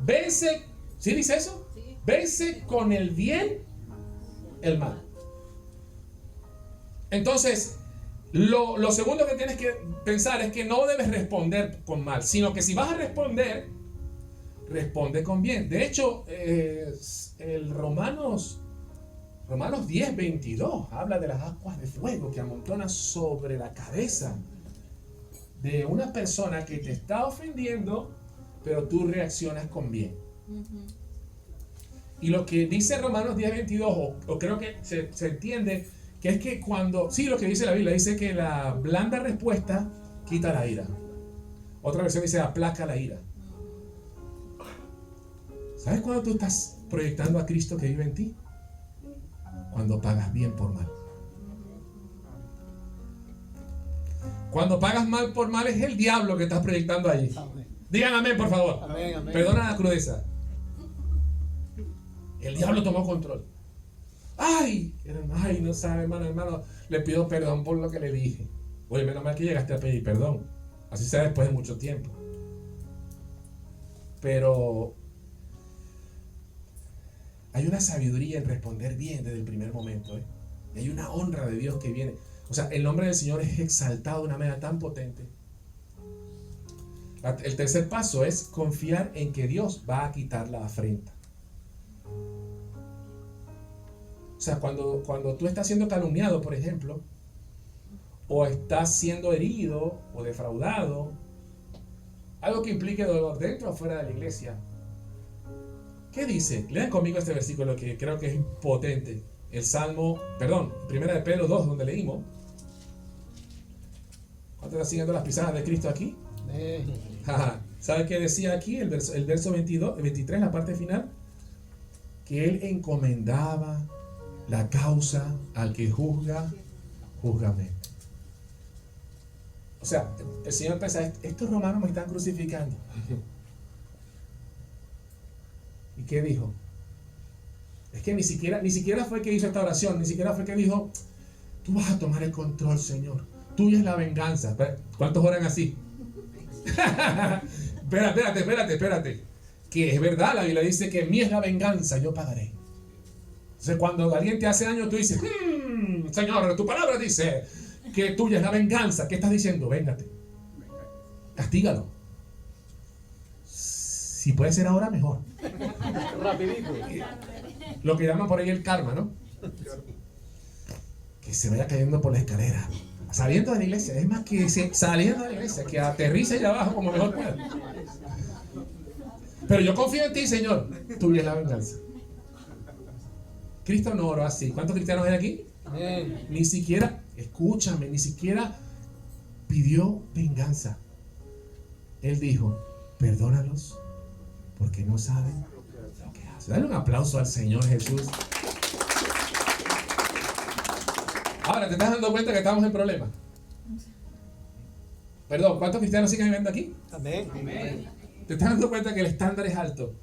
[SPEAKER 1] Vence, ¿sí dice eso? Vence con el bien el mal. Entonces, lo segundo que tienes que pensar es que no debes responder con mal, sino que si vas a responder, responde con bien. De hecho, el Romanos 10:22 habla de las aguas de fuego que amontonan sobre la cabeza de una persona que te está ofendiendo, pero tú reaccionas con bien. Y lo que dice Romanos 10:22, o creo que se entiende, que es que cuando, sí, lo que dice la Biblia, dice que la blanda respuesta quita la ira. Otra versión dice aplaca la ira. ¿Sabes cuándo tú estás proyectando a Cristo que vive en ti? Cuando pagas bien por mal. Cuando pagas mal por mal es el diablo que estás proyectando allí.
[SPEAKER 2] Amén.
[SPEAKER 1] Digan amén, por favor.
[SPEAKER 2] Amén, amén.
[SPEAKER 1] Perdona la crudeza. El diablo tomó control. Ay, no sabe, hermano, le pido perdón por lo que le dije. Oye, menos mal que llegaste a pedir perdón. Así sea después de mucho tiempo. Pero hay una sabiduría en responder bien desde el primer momento, ¿eh? Y hay una honra de Dios que viene. O sea, el nombre del Señor es exaltado de una manera tan potente. El tercer paso es confiar en que Dios va a quitar la afrenta. O sea, cuando tú estás siendo calumniado, por ejemplo, o estás siendo herido o defraudado, algo que implique dolor dentro o fuera de la iglesia, ¿qué dice? Lean conmigo este versículo que creo que es potente. El Salmo, Primera de Pedro 2, donde leímos. ¿Cuántos están siguiendo las pisadas de Cristo aquí? ¿Sabe qué decía aquí? El verso 22, 23, la parte final. Que Él encomendaba la causa al que juzga, júzgame. O sea, el Señor piensa, estos romanos me están crucificando. ¿Y qué dijo? Es que ni siquiera fue que hizo esta oración, ni siquiera fue que dijo, tú vas a tomar el control, Señor. Tuya es la venganza. ¿Cuántos oran así? Espérate. Que es verdad, la Biblia dice que mía es la venganza, yo pagaré. Entonces cuando alguien te hace daño, tú dices, Señor, tu palabra dice que tuya es la venganza. ¿Qué estás diciendo? Véngate. Castígalo. Si puede ser ahora, mejor.
[SPEAKER 2] Rapidito.
[SPEAKER 1] Lo que llaman por ahí el karma, ¿no? Que se vaya cayendo por la escalera. Saliendo de la iglesia. Es más que saliendo de la iglesia. Que aterrice allá abajo como mejor pueda. Pero yo confío en ti, Señor. Tuya es la venganza. Cristo no oró así. ¿Cuántos cristianos hay aquí?
[SPEAKER 2] Amén.
[SPEAKER 1] Ni siquiera, escúchame, ni siquiera pidió venganza. Él dijo, perdónalos porque no saben lo que hacen. Dale un aplauso al Señor Jesús. Ahora, ¿te estás dando cuenta que estamos en problemas? Perdón, ¿cuántos cristianos siguen viviendo aquí?
[SPEAKER 2] Amén. Amén.
[SPEAKER 1] ¿Te estás dando cuenta que el estándar es alto?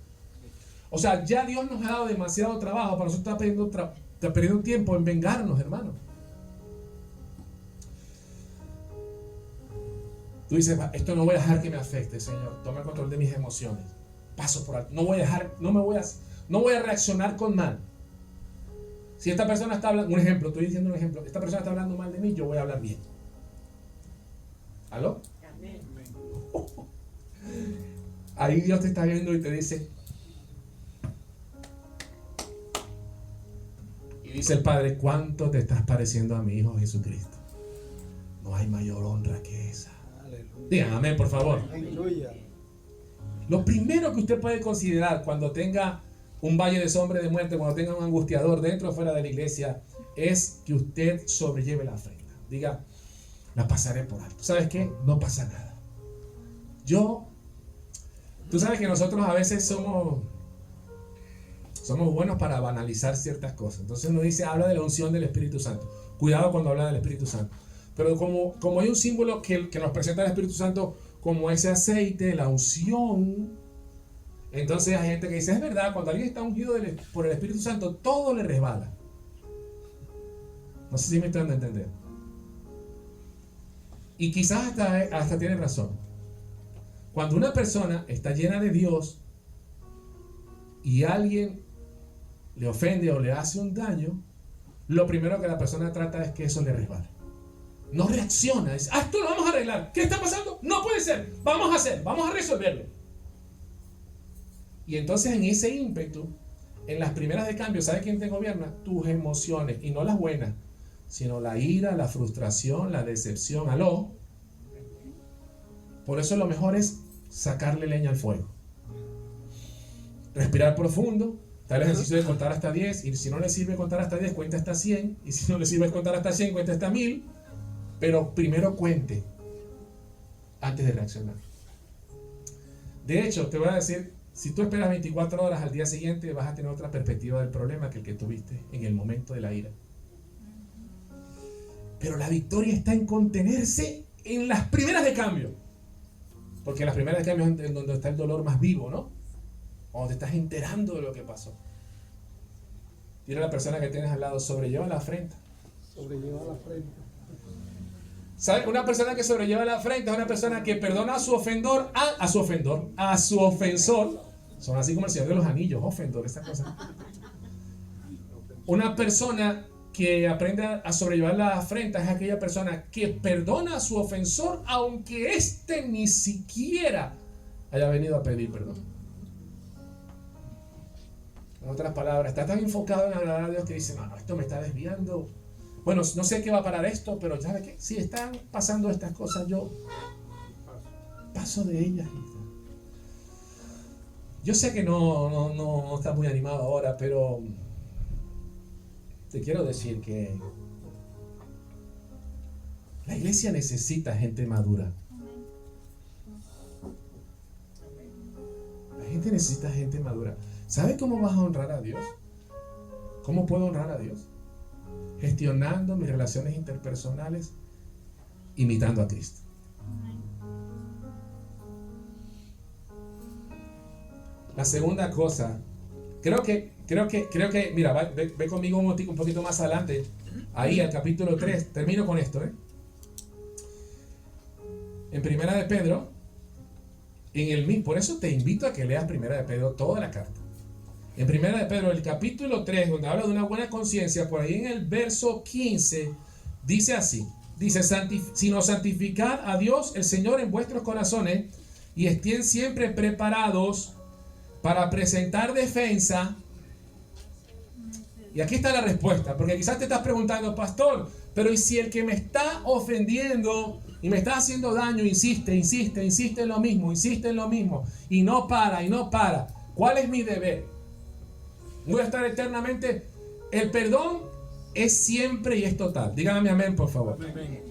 [SPEAKER 1] O sea, ya Dios nos ha dado demasiado trabajo para nosotros estar perdiendo tiempo en vengarnos, hermano. Tú dices, esto no voy a dejar que me afecte, Señor. Toma el control de mis emociones. Paso por alto. No voy a reaccionar con mal. Si esta persona está hablando, un ejemplo, estoy diciendo un ejemplo. Esta persona está hablando mal de mí, yo voy a hablar bien. ¿Aló? Amén. Ahí Dios te está viendo y te dice, y dice el Padre, ¿cuánto te estás pareciendo a mi Hijo Jesucristo? No hay mayor honra que esa.
[SPEAKER 2] Aleluya.
[SPEAKER 1] Digan amén, por favor.
[SPEAKER 2] Aleluya.
[SPEAKER 1] Lo primero que usted puede considerar cuando tenga un valle de sombra de muerte, cuando tenga un angustiador dentro o fuera de la iglesia, es que usted sobrelleve la afrenta. Diga, la pasaré por alto. ¿Sabes qué? No pasa nada. Tú sabes que nosotros a veces somos buenos para banalizar ciertas cosas. Entonces uno dice, habla de la unción del Espíritu Santo. Cuidado cuando habla del Espíritu Santo. Pero como hay un símbolo que nos presenta el Espíritu Santo como ese aceite, la unción, entonces hay gente que dice, es verdad, cuando alguien está ungido por el Espíritu Santo, todo le resbala. No sé si me están dando a entender. Y quizás hasta tiene razón. Cuando una persona está llena de Dios y alguien le ofende o le hace un daño, lo primero que la persona trata es que eso le resbale. No reacciona, dice, esto lo vamos a arreglar. ¿Qué está pasando? No puede ser. Vamos a resolverlo. Y entonces en ese ímpetu, en las primeras de cambio, ¿sabes quién te gobierna? Tus emociones, y no las buenas, sino la ira, la frustración, la decepción. ¿Aló? Por eso lo mejor es sacarle leña al fuego. Respirar profundo. Está el ejercicio de contar hasta 10. Y si no le sirve contar hasta 10, cuenta hasta 100. Y si no le sirve contar hasta 100, cuenta hasta 1000. Pero primero cuente antes de reaccionar. De hecho, te voy a decir, si tú esperas 24 horas al día siguiente, vas a tener otra perspectiva del problema que el que tuviste en el momento de la ira. Pero la victoria está en contenerse en las primeras de cambio. Porque en las primeras de cambio es donde está el dolor más vivo, ¿no? Cuando te estás enterando de lo que pasó. Dile a la persona que tienes al lado, sobrelleva la afrenta.
[SPEAKER 2] Sobrelleva la frente.
[SPEAKER 1] ¿Sabes? Una persona que sobrelleva la afrenta es una persona que perdona a su ofensor. Son así como el Señor de los Anillos, ofendor, esa cosa. Una persona que aprende a sobrellevar la afrenta es aquella persona que perdona a su ofensor aunque éste ni siquiera haya venido a pedir perdón. En otras palabras, está tan enfocado en agradar a Dios que dice, no, esto me está desviando. Bueno, no sé qué va a parar esto, pero ¿sabes qué? Si están pasando estas cosas, yo paso de ellas. Yo sé que no estás muy animado ahora, pero te quiero decir que la iglesia necesita gente madura. La gente necesita gente madura. ¿Sabes cómo vas a honrar a Dios? ¿Cómo puedo honrar a Dios? Gestionando mis relaciones interpersonales, imitando a Cristo. La segunda cosa, creo que, mira, ve conmigo un poquito más adelante, ahí al capítulo 3, termino con esto, En Primera de Pedro, por eso te invito a que leas Primera de Pedro, toda la carta. En Primera de Pedro, el capítulo 3, donde habla de una buena conciencia, por ahí en el verso 15, dice así, dice, sino santificad a Dios el Señor en vuestros corazones y estén siempre preparados para presentar defensa. Y aquí está la respuesta, porque quizás te estás preguntando, pastor, pero ¿y si el que me está ofendiendo y me está haciendo daño insiste en lo mismo, y no para? ¿Cuál es mi deber? Voy a estar eternamente. El perdón es siempre y es total. Dígame amén, por favor. Amén.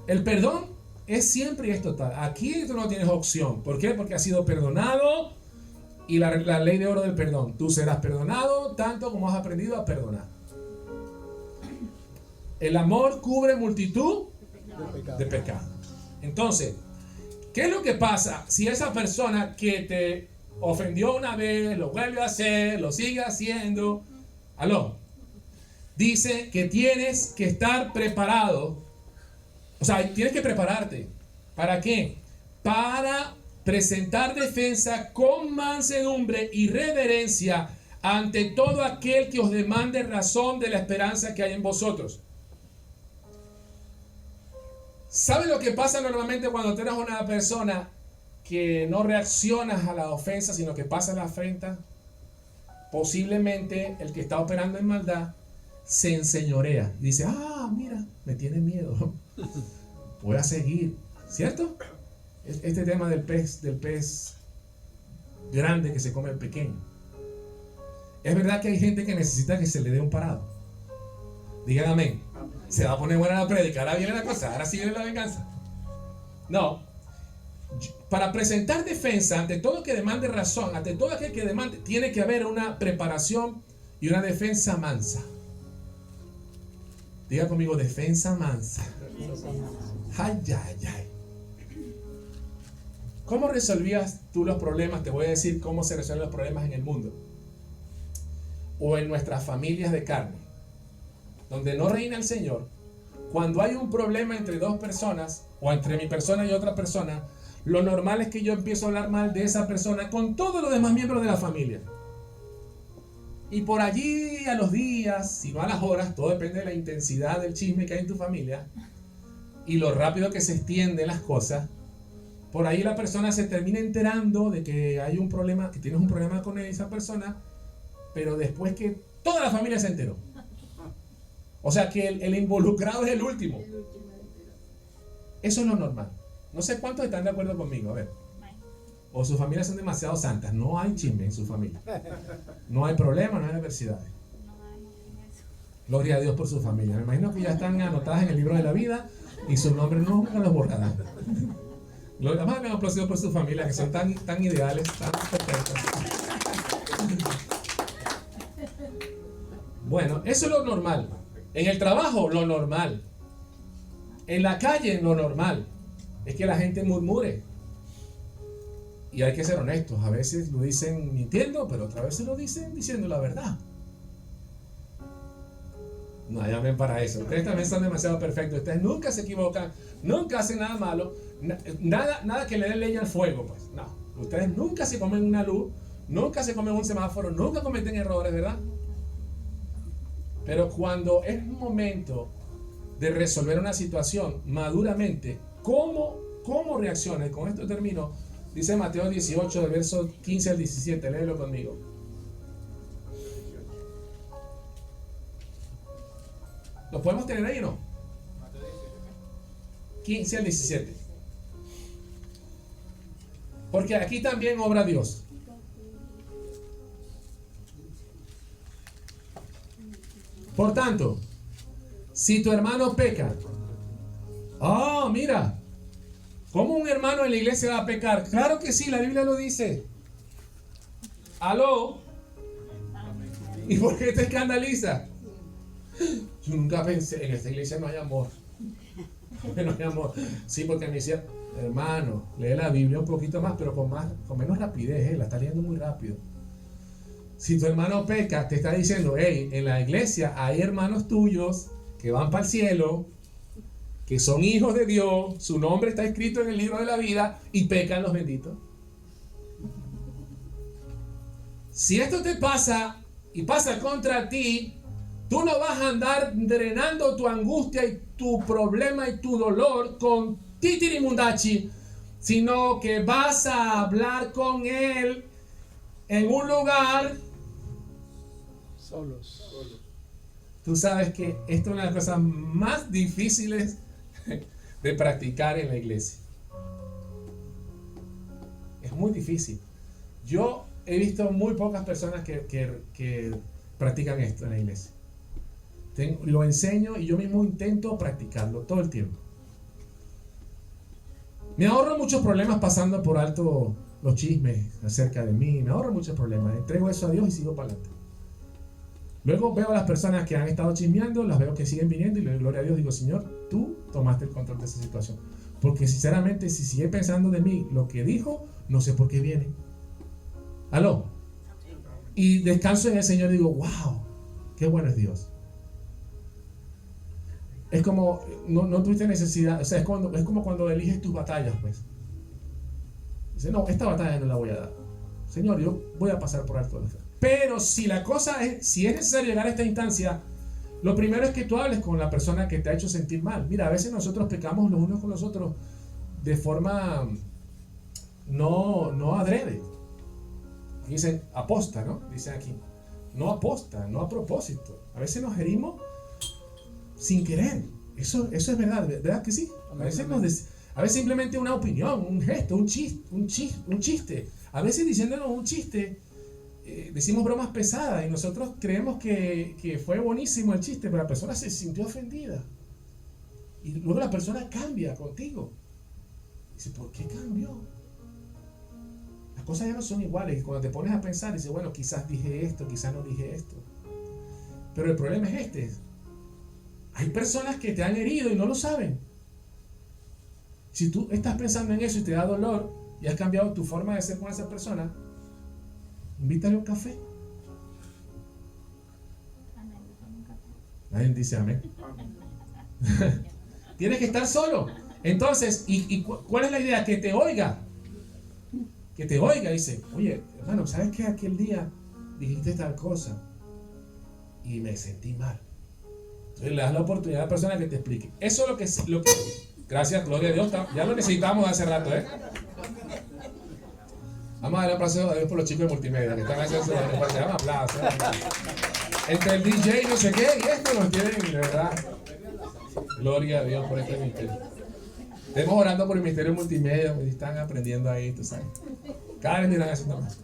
[SPEAKER 1] El perdón es siempre y es total. Aquí tú no tienes opción. ¿Por qué? Porque has sido perdonado. Y la ley de oro del perdón. Tú serás perdonado tanto como has aprendido a perdonar. El amor cubre multitud de pecados. Entonces, ¿qué es lo que pasa si esa persona que te ofendió una vez, lo vuelve a hacer, lo sigue haciendo? Aló. Dice que tienes que estar preparado. O sea, tienes que prepararte. ¿Para qué? Para presentar defensa con mansedumbre y reverencia ante todo aquel que os demande razón de la esperanza que hay en vosotros. ¿Sabes lo que pasa normalmente cuando tú eres una persona que no reaccionas a la ofensa, sino que pasa la afrenta? Posiblemente el que está operando en maldad se enseñorea y dice, mira, me tiene miedo, voy a seguir, ¿cierto? Este tema del pez grande que se come el pequeño. Es verdad que hay gente que necesita que se le dé un parado. Digan amén. Se va a poner buena la prédica, ahora viene la cosa, ahora sí viene la venganza. No. Para presentar defensa ante todo que demande razón, ante todo aquel que demande, tiene que haber una preparación y una defensa mansa. Diga conmigo, defensa mansa. Ay, ay, ay. ¿Cómo resolvías tú los problemas? Te voy a decir cómo se resuelven los problemas en el mundo. O en nuestras familias de carne. Donde no reina el Señor. Cuando hay un problema entre dos personas, o entre mi persona y otra persona, lo normal es que yo empiezo a hablar mal de esa persona con todos los demás miembros de la familia. Y por allí a los días, si no a las horas, todo depende de la intensidad del chisme que hay en tu familia y lo rápido que se extienden las cosas. Por ahí la persona se termina enterando de que hay un problema, que tienes un problema con esa persona, pero después que toda la familia se enteró. O sea que el involucrado es el último. Eso es lo normal. No sé cuántos están de acuerdo conmigo, a ver. O sus familias son demasiado santas. No hay chisme en su familia. No hay problema, no hay adversidades. Gloria a Dios por su familia. Me imagino que ya están anotadas en el libro de la vida y sus nombres nunca los borrarán. Gloria, más bien aplaudido por su familia, que son tan ideales, tan perfectos. Bueno, eso es lo normal. En el trabajo, lo normal. En la calle, lo normal. Es que la gente murmure. Y hay que ser honestos. A veces lo dicen mintiendo, pero otras veces lo dicen diciendo la verdad. No llamen para eso. Ustedes también son demasiado perfectos. Ustedes nunca se equivocan. Nunca hacen nada malo. Nada que le den leña al fuego. Pues no. Ustedes nunca se comen una luz. Nunca se comen un semáforo. Nunca cometen errores, ¿verdad? Pero cuando es un momento de resolver una situación maduramente, ¿cómo reacciona? Y con esto termino. Dice Mateo 18, del verso 15 al 17. Léelo conmigo. ¿Lo podemos tener ahí o no? 15 al 17. Porque aquí también obra Dios. Por tanto, si tu hermano peca, mira, ¿cómo un hermano en la iglesia va a pecar? Claro que sí, la Biblia lo dice. ¿Aló? ¿Y por qué te escandaliza? Yo nunca pensé, en esta iglesia no hay amor. No hay amor. Sí, porque me decían, hermano, lee la Biblia un poquito más, pero con menos rapidez, la está leyendo muy rápido. Si tu hermano peca, te está diciendo, hey, en la iglesia hay hermanos tuyos que van para el cielo, que son hijos de Dios, su nombre está escrito en el libro de la vida y pecan los benditos. Si esto te pasa y pasa contra ti, tú no vas a andar drenando tu angustia y tu problema y tu dolor con titirimundachi, sino que vas a hablar con él en un lugar
[SPEAKER 2] solos.
[SPEAKER 1] Tú sabes que esto es una de las cosas más difíciles de practicar en la iglesia. Es muy difícil. Yo he visto muy pocas personas que practican esto en la iglesia. Lo enseño y yo mismo intento practicarlo todo el tiempo. Me ahorro muchos problemas pasando por alto los chismes acerca de mí. Me ahorro muchos problemas. Entrego eso a Dios y sigo para adelante. Luego veo a las personas que han estado chismeando, las veo que siguen viniendo y le doy gloria a Dios. Digo, Señor, tú tomaste el control de esa situación. Porque sinceramente, si sigue pensando de mí lo que dijo, no sé por qué viene. ¿Aló? Y descanso en el Señor y digo, wow, qué bueno es Dios. Es como, no tuviste necesidad, o sea, es como cuando eliges tus batallas, pues. Dice, no, esta batalla no la voy a dar. Señor, yo voy a pasar por alto. Pero si la cosa es, si es necesario llegar a esta instancia, lo primero es que tú hables con la persona que te ha hecho sentir mal. Mira, a veces nosotros pecamos los unos con los otros de forma no adrede. Dicen aposta, ¿no? Dicen aquí. No aposta, no a propósito. A veces nos herimos sin querer. Eso es verdad, ¿verdad que sí? A veces simplemente una opinión, un gesto, un chiste. A veces diciéndonos un chiste, decimos bromas pesadas y nosotros creemos que fue buenísimo el chiste, pero la persona se sintió ofendida. Y luego la persona cambia contigo. Dice, ¿por qué cambió? Las cosas ya no son iguales. Y cuando te pones a pensar, dices, bueno, quizás dije esto, quizás no dije esto. Pero el problema es este. Hay personas que te han herido y no lo saben. Si tú estás pensando en eso y te da dolor y has cambiado tu forma de ser con esa persona, invítale un café. Nadie dice amén. Tienes que estar solo. Entonces, ¿cuál es la idea? Que te oiga. Que te oiga. Dice, oye, hermano, ¿sabes qué? Aquel día dijiste tal cosa y me sentí mal. Entonces le das la oportunidad a la persona que te explique. Eso es lo que gracias, gloria a Dios. Ya lo necesitamos hace rato, ¿eh? Vamos a dar un aplauso a Dios por los chicos de multimedia que están haciendo su aplauso. Entre el DJ y no sé qué, y esto nos tienen, de verdad. Gloria a Dios por este ministerio. Estemos orando por el ministerio multimedia, y están aprendiendo ahí, tú sabes. Cada vez miran eso más.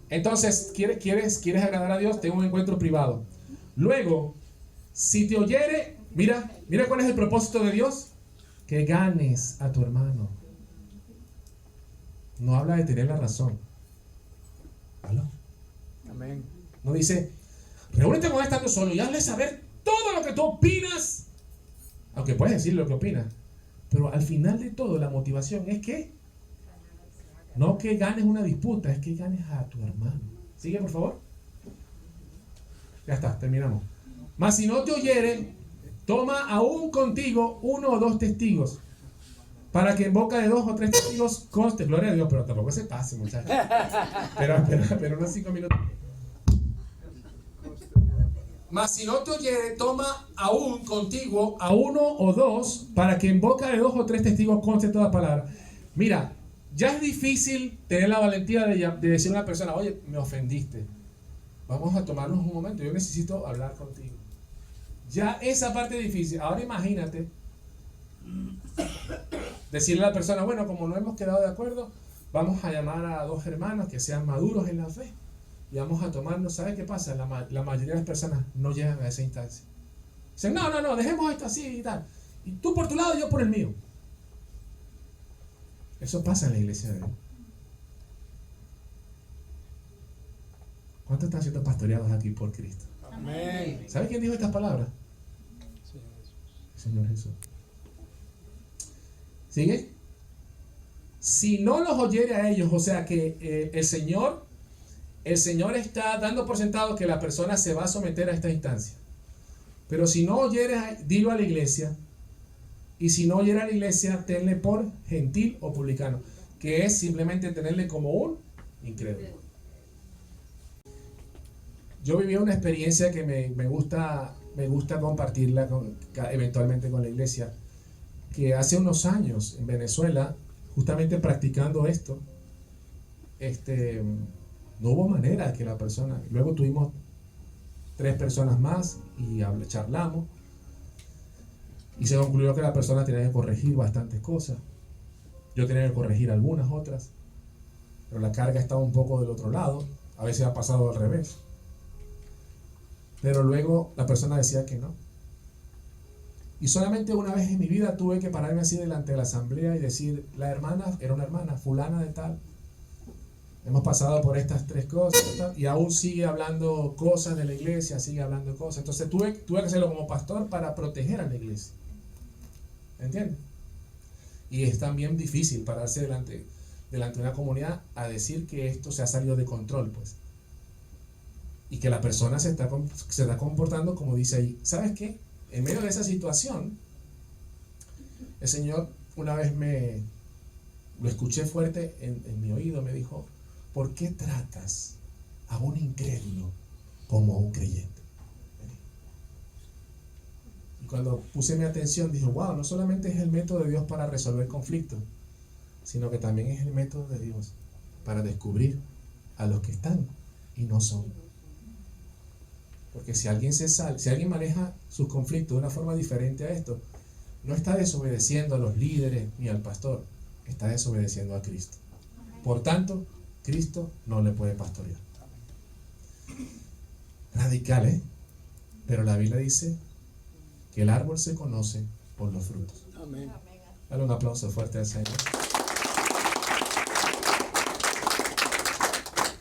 [SPEAKER 1] Entonces, ¿quieres agradar a Dios? Ten un encuentro privado. Luego, si te oyere, mira cuál es el propósito de Dios. Que ganes a tu hermano. No habla de tener la razón. ¿Aló?
[SPEAKER 2] Amén.
[SPEAKER 1] No dice, reúnete con él estando solo y hazle saber todo lo que tú opinas. Aunque puedes decir lo que opinas. Pero al final de todo, la motivación es que no que ganes una disputa, es que ganes a tu hermano. Sigue, por favor. Ya está, terminamos. Mas si no te oyeren, toma aún contigo 1 o 2 testigos, para que en boca de 2 o 3 testigos conste. Gloria a Dios, pero tampoco se pase, muchachos. Pero unos 5 minutos. Mas si no te oyere, toma aún contigo a 1 o 2, para que en boca de 2 o 3 testigos conste toda palabra. Mira, ya es difícil tener la valentía de decir a una persona, oye, me ofendiste. Vamos a tomarnos un momento, yo necesito hablar contigo. Ya esa parte es difícil. Ahora imagínate decirle a la persona, bueno, como no hemos quedado de acuerdo, vamos a llamar a 2 hermanos que sean maduros en la fe y vamos a tomarnos. ¿Sabes qué pasa? La mayoría de las personas no llegan a esa instancia. Dicen, no, dejemos esto así y tal. Y tú por tu lado y yo por el mío. Eso pasa en la iglesia de Dios. ¿Cuántos están siendo pastoreados aquí por Cristo?
[SPEAKER 2] Amén.
[SPEAKER 1] ¿Sabe quién dijo estas palabras? Señor Jesús. ¿Sigue? Si no los oyere a ellos, o sea que el Señor está dando por sentado que la persona se va a someter a esta instancia. Pero si no oyere, dilo a la iglesia. Y si no oyere a la iglesia, tenle por gentil o publicano, que es simplemente tenerle como un incrédulo. Yo viví una experiencia que me gusta compartirla eventualmente con la iglesia, que hace unos años en Venezuela, justamente practicando esto, no hubo manera que la persona, luego tuvimos 3 personas más y charlamos, y se concluyó que la persona tenía que corregir bastantes cosas. Yo tenía que corregir algunas otras, pero la carga estaba un poco del otro lado. A veces ha pasado al revés. Pero luego la persona decía que no. Y solamente una vez en mi vida tuve que pararme así delante de la asamblea y decir, la hermana, era una hermana, fulana de tal. Hemos pasado por estas 3 cosas y aún sigue hablando cosas de la iglesia, sigue hablando cosas. Entonces tuve que hacerlo como pastor para proteger a la iglesia. ¿Entiendes? Y es también difícil pararse delante de una comunidad a decir que esto se ha salido de control, pues. Y que la persona se está comportando como dice ahí. ¿Sabes qué? En medio de esa situación, el Señor una vez lo escuché fuerte en mi oído, me dijo, ¿por qué tratas a un incrédulo como a un creyente? Y cuando puse mi atención, dije, wow, no solamente es el método de Dios para resolver conflictos, sino que también es el método de Dios para descubrir a los que están y no son. Porque si alguien maneja sus conflictos de una forma diferente a esto, no está desobedeciendo a los líderes ni al pastor, está desobedeciendo a Cristo. Por tanto, Cristo no le puede pastorear. Radical, ¿eh? Pero la Biblia dice que el árbol se conoce por los frutos.
[SPEAKER 2] Amén.
[SPEAKER 1] Dale un aplauso fuerte al Señor.